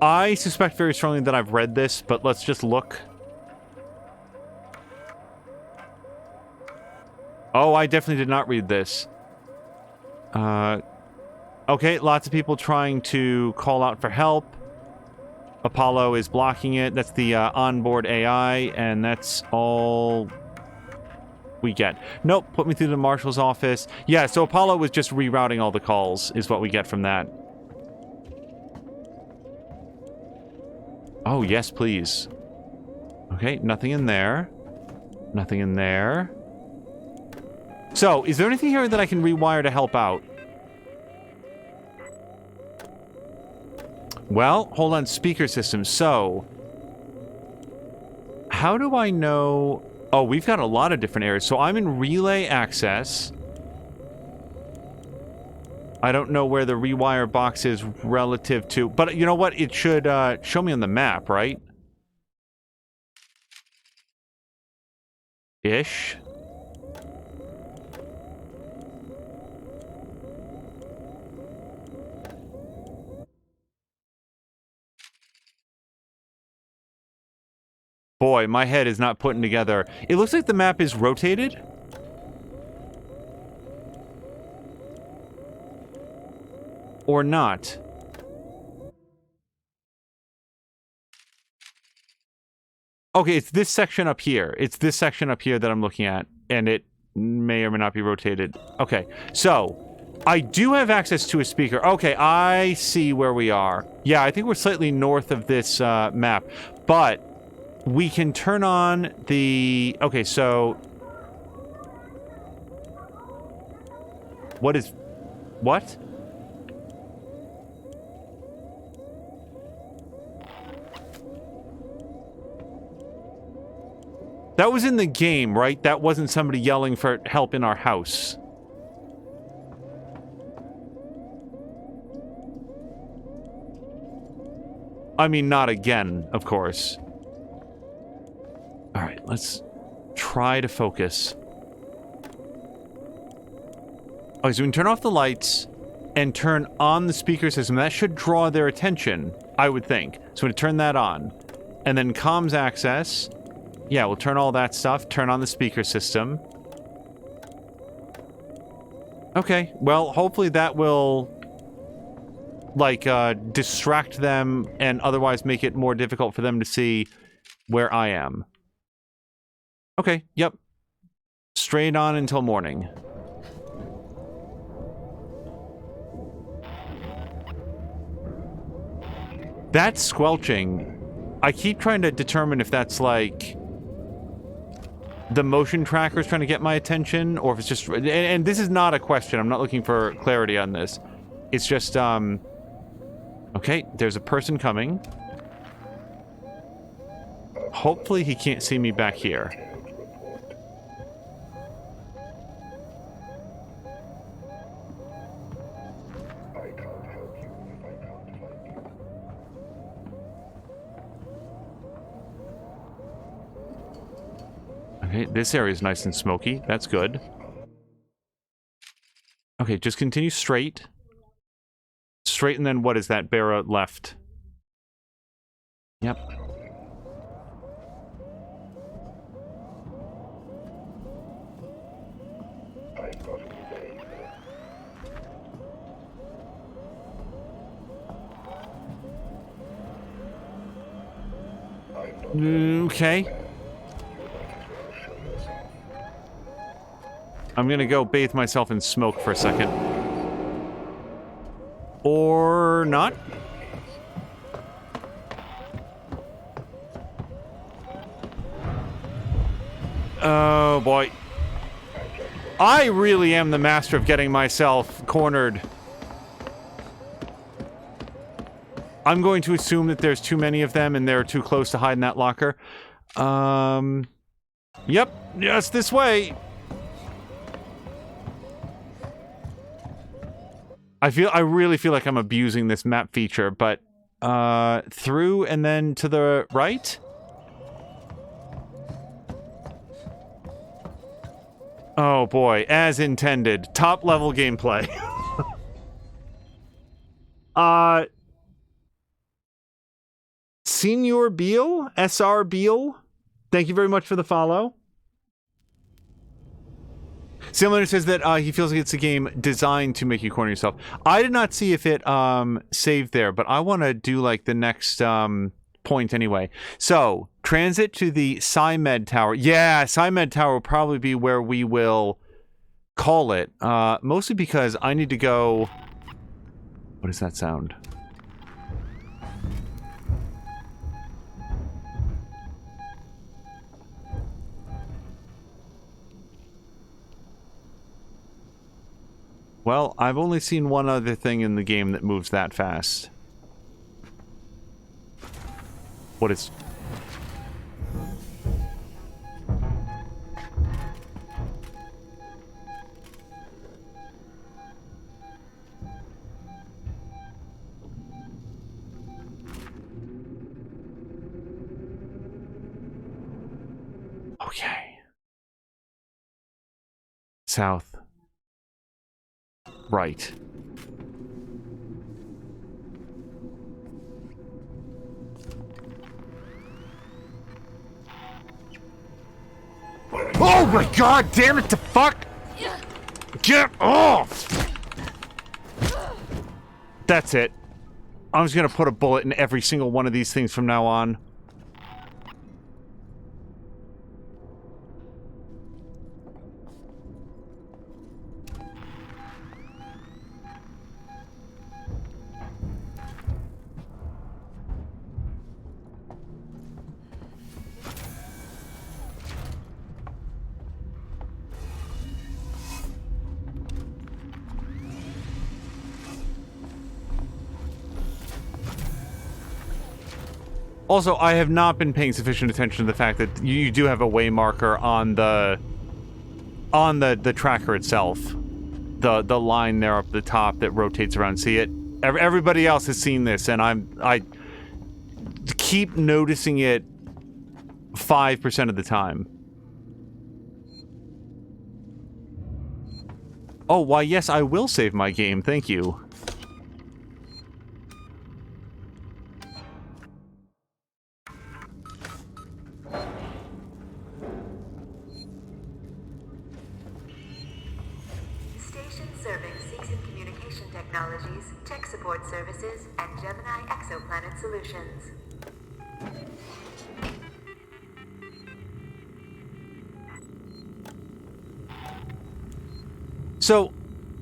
[SPEAKER 1] I suspect very strongly that I've read this, but let's just look. Oh, I definitely did not read this. Oh, Okay, lots of people trying to call out for help. Apollo is blocking it. That's the onboard AI, and that's all we get. Nope, put me through the marshal's office. Yeah, so Apollo was just rerouting all the calls, is what we get from that. Oh, yes, please. Okay, nothing in there. Nothing in there. So, is there anything here that I can rewire to help out? Well, hold on, speaker system. So, how do I know... Oh, we've got a lot of different areas. So I'm in relay access. I don't know where the rewire box is relative to... But you know what? It should show me on the map, right? Ish. Boy, my head is not putting together. It looks like the map is rotated. Or not. Okay, it's this section up here. It's this section up here that I'm looking at. And it may or may not be rotated. Okay, so I do have access to a speaker. Okay, I see where we are. Yeah, I think we're slightly north of this map. But we can turn on the... Okay, so... What is... What? That was in the game, right? That wasn't somebody yelling for help in our house. I mean, not again, of course. Alright, let's try to focus. Okay, so we can turn off the lights and turn on the speaker system. That should draw their attention, I would think. So we're going to turn that on. And then comms access. Yeah, we'll turn all that stuff. Turn on the speaker system. Okay, well, hopefully that will... like, distract them and otherwise make it more difficult for them to see where I am. Okay, yep. Straight on until morning. That squelching, I keep trying to determine if that's like the motion tracker's trying to get my attention, or if it's just... And this is not a question. I'm not looking for clarity on this. It's just, okay, there's a person coming. Hopefully he can't see me back here. Okay, this area is nice and smoky. That's good. Okay, just continue straight. Straight, and then what is that? Bear left. Yep. Okay. I'm gonna go bathe myself in smoke for a second. Or not? Oh boy. I really am the master of getting myself cornered. I'm going to assume that there's too many of them and they're too close to hide in that locker. Yep. Yes, this way. I really feel like I'm abusing this map feature, but through and then to the right? Oh boy, as intended. Top level gameplay. Senior Beal? SR Beal? Thank you very much for the follow. Simulator says that he feels like it's a game designed to make you corner yourself. I did not see if it saved there, but I want to do like the next point anyway. So, transit to the SciMed Tower. Yeah, SciMed Tower will probably be where we will call it. Mostly because I need to go... What does that sound? Well, I've only seen one other thing in the game that moves that fast. What is... Okay. South. Right. Oh my god, damn it, the fuck! Get off! That's it. I'm just gonna put a bullet in every single one of these things from now on. Also, I have not been paying sufficient attention to the fact that you do have a way marker on the tracker itself. The line there up the top that rotates around. See it? Everybody else has seen this, and I keep noticing it 5% of the time. Oh, why yes, I will save my game, thank you.
[SPEAKER 6] Technologies, tech support services, and Gemini exoplanet solutions.
[SPEAKER 1] So,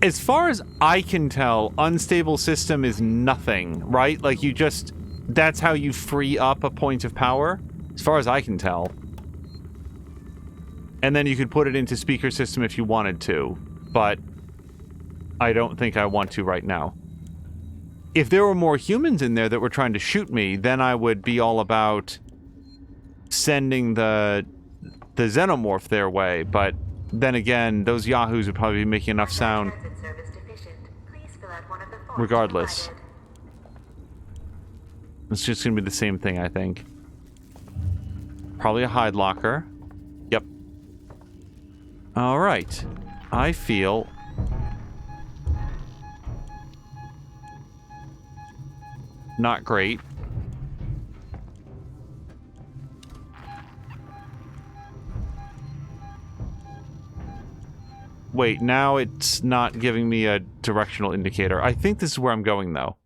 [SPEAKER 1] as far as I can tell, unstable system is nothing, right? Like, you just... That's how you free up a point of power, as far as I can tell. And then you could put it into speaker system if you wanted to, but... I don't think I want to right now. If there were more humans in there that were trying to shoot me, then I would be all about sending the xenomorph their way, but then again, those yahoos would probably be making enough sound regardless. It's just gonna be the same thing, I think. Probably a hide locker. Yep. Alright. I feel... not great. Wait, now it's not giving me a directional indicator. I think this is where I'm going, though.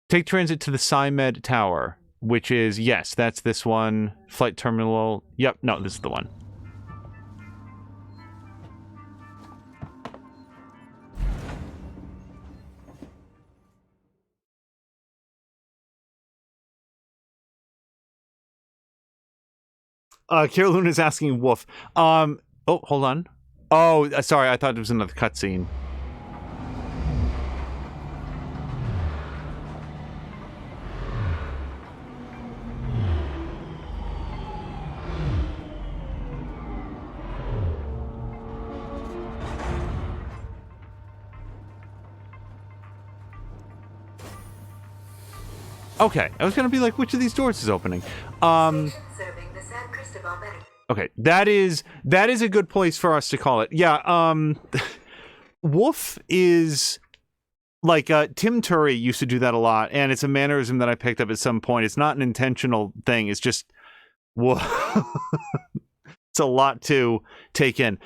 [SPEAKER 1] Take transit to the SciMed Tower, which is, yes, that's this one. Flight terminal. Yep, no, this is the one. Carolyn is asking Wolf. Oh, hold on. Oh, sorry, I thought it was another cutscene. Okay, I was gonna be like, which of these doors is opening? Okay, that is a good place for us to call it. Yeah, Wolf is like Tim Turry used to do that a lot, and it's a mannerism that I picked up at some point. It's not an intentional thing. It's just It's a lot to take in.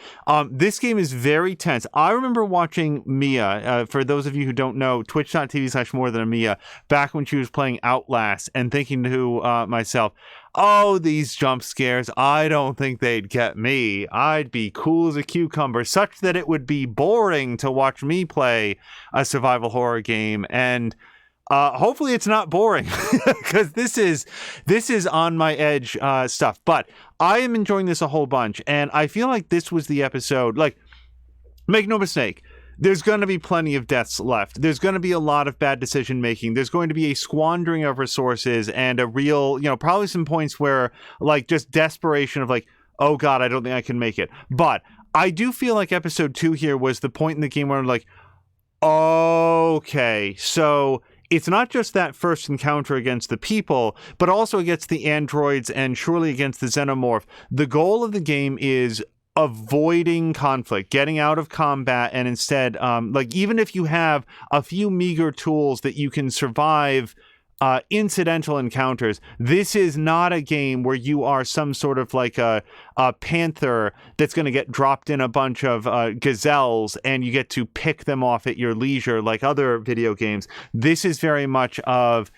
[SPEAKER 1] This game is very tense. I remember watching Mia, for those of you who don't know, twitch.tv/morethanamia, back when she was playing Outlast, and thinking to myself, oh, these jump scares, I don't think they'd get me. I'd be cool as a cucumber, such that it would be boring to watch me play a survival horror game. And hopefully it's not boring, because this is on my edge stuff. But I am enjoying this a whole bunch, and I feel like this was the episode. Like, make no mistake, there's going to be plenty of deaths left. There's going to be a lot of bad decision making. There's going to be a squandering of resources and a real, probably some points where, like, just desperation of like, oh God, I don't think I can make it. But I do feel like episode 2 here was the point in the game where I'm like, okay, so it's not just that first encounter against the people, but also against the androids and surely against the xenomorph. The goal of the game is avoiding conflict, getting out of combat, and instead, like, even if you have a few meager tools that you can survive incidental encounters, this is not a game where you are some sort of like a panther that's going to get dropped in a bunch of gazelles and you get to pick them off at your leisure like other video games. This is very much of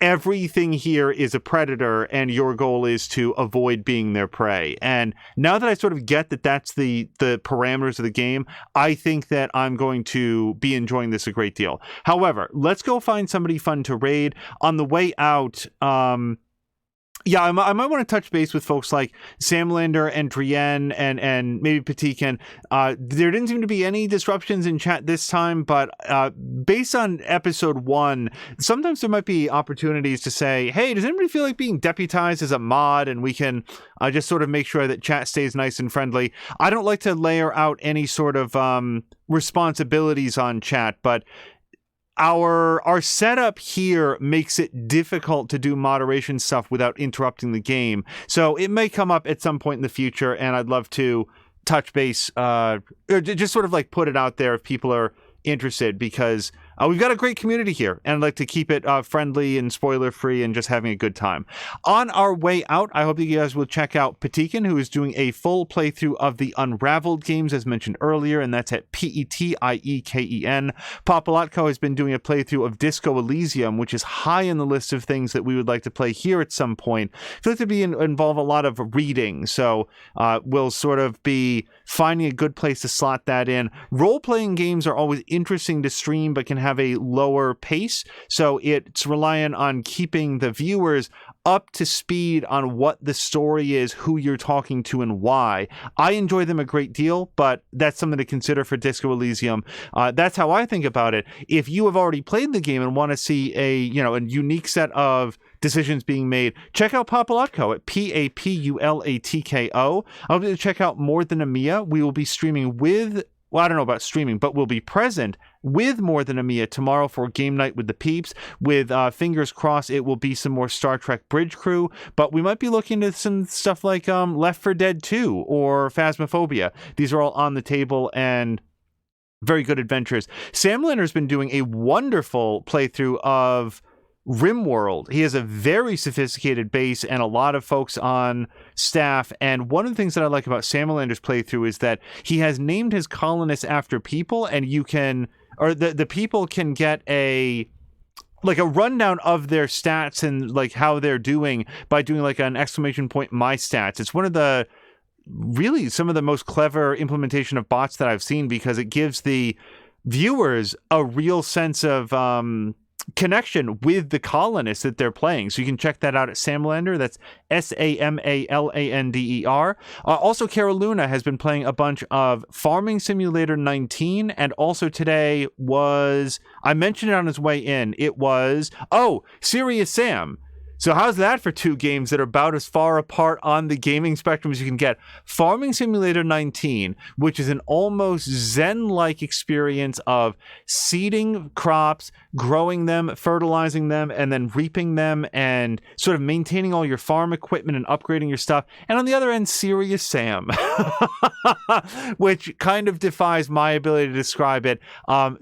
[SPEAKER 1] everything here is a predator and your goal is to avoid being their prey. And now that I sort of get that that's the parameters of the game, I think that I'm going to be enjoying this a great deal. However, let's go find somebody fun to raid. On the way out, I might want to touch base with folks like Samlander and Drienne and maybe Patikan. There didn't seem to be any disruptions in chat this time, but based on episode 1, sometimes there might be opportunities to say, hey, does anybody feel like being deputized as a mod? And we can just sort of make sure that chat stays nice and friendly. I don't like to layer out any sort of responsibilities on chat, but our setup here makes it difficult to do moderation stuff without interrupting the game. So it may come up at some point in the future, and I'd love to touch base, or just sort of like put it out there if people are interested, because we've got a great community here, and I'd like to keep it friendly and spoiler-free and just having a good time. On our way out, I hope you guys will check out Patikan, who is doing a full playthrough of the Unraveled games, as mentioned earlier, and that's at Petiken. Papalatko has been doing a playthrough of Disco Elysium, which is high in the list of things that we would like to play here at some point. I feel like to involve a lot of reading, so we'll sort of be finding a good place to slot that in. Role-playing games are always interesting to stream, but can have a lower pace, so it's reliant on keeping the viewers up to speed on what the story is, who you're talking to, and why. I enjoy them a great deal, but that's something to consider for Disco Elysium. That's how I think about it. If you have already played the game and want to see a unique set of decisions being made, check out Papalatko at Papulatko. I'll be able to check out More Than a Mia. We will be streaming with, well, I don't know about streaming, but we'll be present with More Than a Mia tomorrow for game night with the peeps. With fingers crossed, it will be some more Star Trek Bridge Crew, but we might be looking at some stuff like Left 4 Dead 2 or Phasmophobia. These are all on the table and very good adventures. Samlander's been doing a wonderful playthrough of RimWorld. He has a very sophisticated base and a lot of folks on staff, and one of the things that I like about Samlander's playthrough is that he has named his colonists after people, and you can, or the people can get a rundown of their stats and like how they're doing by doing like an ! My stats. It's one of the really some of the most clever implementation of bots that I've seen, because it gives the viewers a real sense of connection with the colonists that they're playing. So you can check that out at Samlander. That's Samalander. Also, Cara Luna has been playing a bunch of Farming Simulator 19, and also today was, I mentioned it on his way in, it was, Serious Sam. So how's that for two games that are about as far apart on the gaming spectrum as you can get? Farming Simulator 19, which is an almost Zen-like experience of seeding crops, growing them, fertilizing them, and then reaping them, and sort of maintaining all your farm equipment and upgrading your stuff. And on the other end, Serious Sam, which kind of defies my ability to describe it.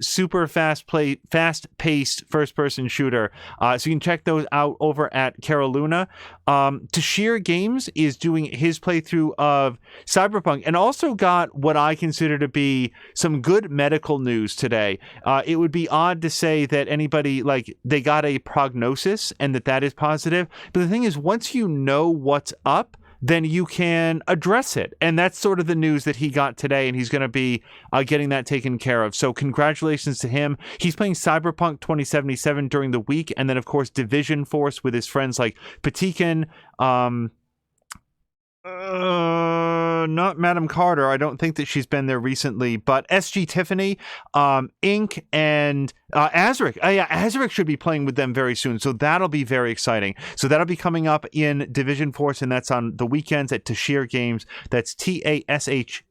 [SPEAKER 1] Super fast-paced first-person shooter. So you can check those out over at at Caroluna. Tashir Games is doing his playthrough of Cyberpunk, and also got what I consider to be some good medical news today. It would be odd to say that anybody, like, they got a prognosis and that is positive, but the thing is, once you know what's up, then you can address it. And that's sort of the news that he got today, and he's going to be getting that taken care of. So congratulations to him. He's playing Cyberpunk 2077 during the week, and then, of course, Division Force with his friends like Patikin, not Madam Carter. I don't think that she's been there recently, but SG Tiffany, Ink, and Azric. Azric should be playing with them very soon, so that'll be very exciting. So that'll be coming up in Division Force, and that's on the weekends at Tashir Games. That's TASHERRE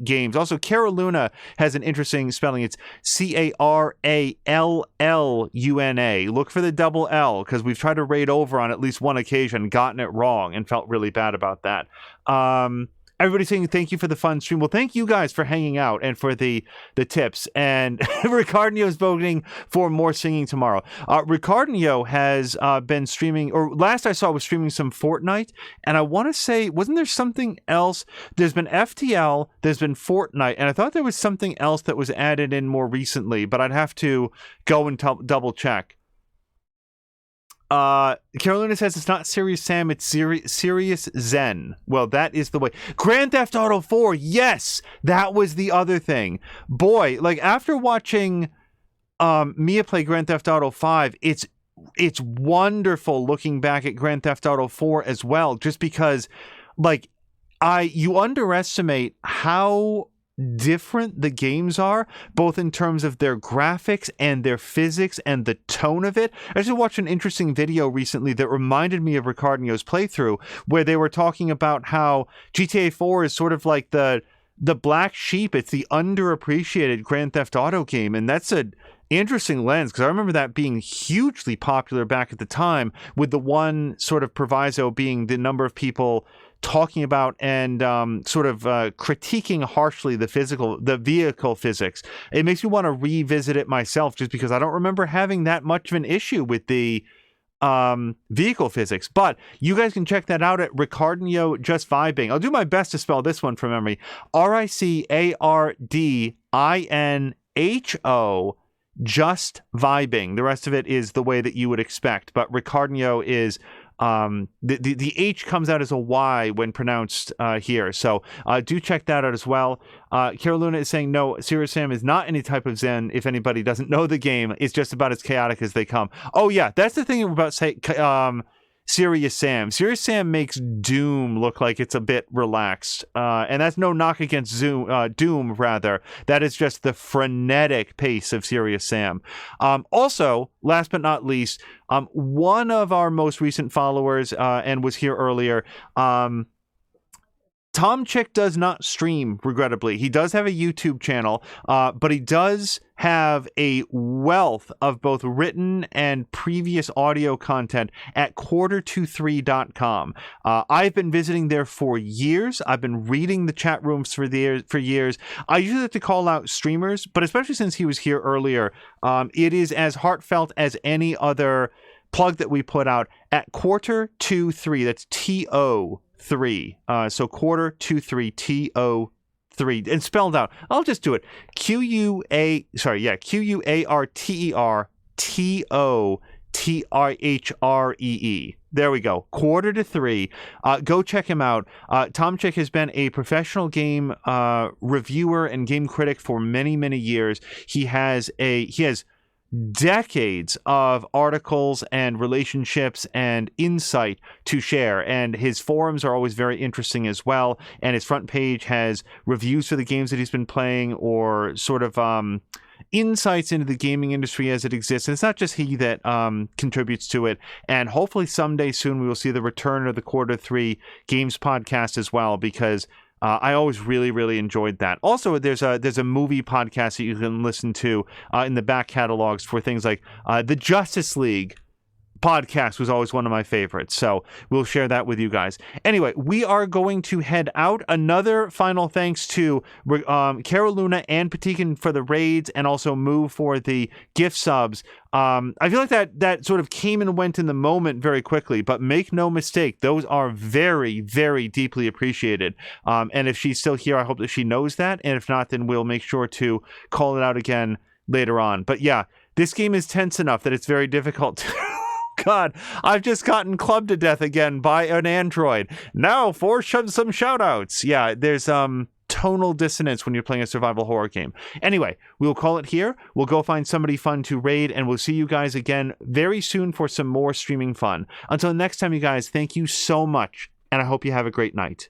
[SPEAKER 1] Games. Also, Caroluna has an interesting spelling. It's CARALLUNA. Look for the double L, because we've tried to raid over on at least one occasion, gotten it wrong, and felt really bad about that. Everybody's saying thank you for the fun stream. Well, thank you guys for hanging out and for the tips. And Ricardinho is voting for more singing tomorrow. Ricardinho has been streaming, or last I saw was streaming some Fortnite. And I want to say, wasn't there something else? There's been FTL, there's been Fortnite, and I thought there was something else that was added in more recently, but I'd have to go and double check. Carolina says it's not Serious Sam, it's Serious Zen. Well, that is the way. Grand Theft Auto 4, yes, that was the other thing. Boy, like, after watching Mia play Grand Theft Auto 5, it's wonderful looking back at Grand Theft Auto 4 as well, just because, like, you underestimate how different the games are, both in terms of their graphics and their physics and the tone of it. I just watched an interesting video recently that reminded me of Ricardinho's playthrough, where they were talking about how GTA 4 is sort of like the black sheep. It's the underappreciated Grand Theft Auto game, and that's an interesting lens, because I remember that being hugely popular back at the time, with the one sort of proviso being the number of people talking about and sort of critiquing harshly the vehicle physics. It makes me want to revisit it myself, just because I don't remember having that much of an issue with the vehicle physics. But you guys can check that out at Ricardinho Just Vibing. I'll do my best to spell this one from memory. RICARDINHO Just Vibing. The rest of it is the way that you would expect, but Ricardinho is the H comes out as a Y when pronounced here, so do check that out as well. Caroluna is saying no, Serious Sam is not any type of Zen. If anybody doesn't know the game, it's just about as chaotic as they come. Oh yeah, that's the thing about Serious Sam. Serious Sam makes Doom look like it's a bit relaxed, and that's no knock against Doom, rather. That is just the frenetic pace of Serious Sam. Also, last but not least, one of our most recent followers, and was here earlier, Tom Chick does not stream, regrettably. He does have a YouTube channel, but he does have a wealth of both written and previous audio content at quarter23.com. I've been visiting there for years. I've been reading the chat rooms for years. I usually have to call out streamers, but especially since he was here earlier, it is as heartfelt as any other plug that we put out at quarter23. That's TO3. So quarter23 TO3, and spelled out. I'll just do it. QUARTERTOTRHREE. There we go. 2:45. Go check him out. Tom Chick has been a professional game reviewer and game critic for many, many years. He has decades of articles and relationships and insight to share, and his forums are always very interesting as well, and his front page has reviews for the games that he's been playing, or sort of insights into the gaming industry as it exists. And it's not just he that contributes to it, and hopefully someday soon we will see the return of the Quarter3 Games podcast as well, because I always really, really enjoyed that. Also, there's a movie podcast that you can listen to in the back catalogs for things like the Justice League podcast was always one of my favorites, so we'll share that with you guys. Anyway, we are going to head out. Another final thanks to Cara Luna and Patikin for the raids, and also Moo for the gift subs. I feel like that sort of came and went in the moment very quickly, but make no mistake, those are very, very deeply appreciated. And if she's still here, I hope that she knows that, and if not, then we'll make sure to call it out again later on. But yeah, this game is tense enough that it's very difficult to... God, I've just gotten clubbed to death again by an android. Now for some shout-outs. Yeah, there's tonal dissonance when you're playing a survival horror game. Anyway, we'll call it here. We'll go find somebody fun to raid, and we'll see you guys again very soon for some more streaming fun. Until next time, you guys, thank you so much, and I hope you have a great night.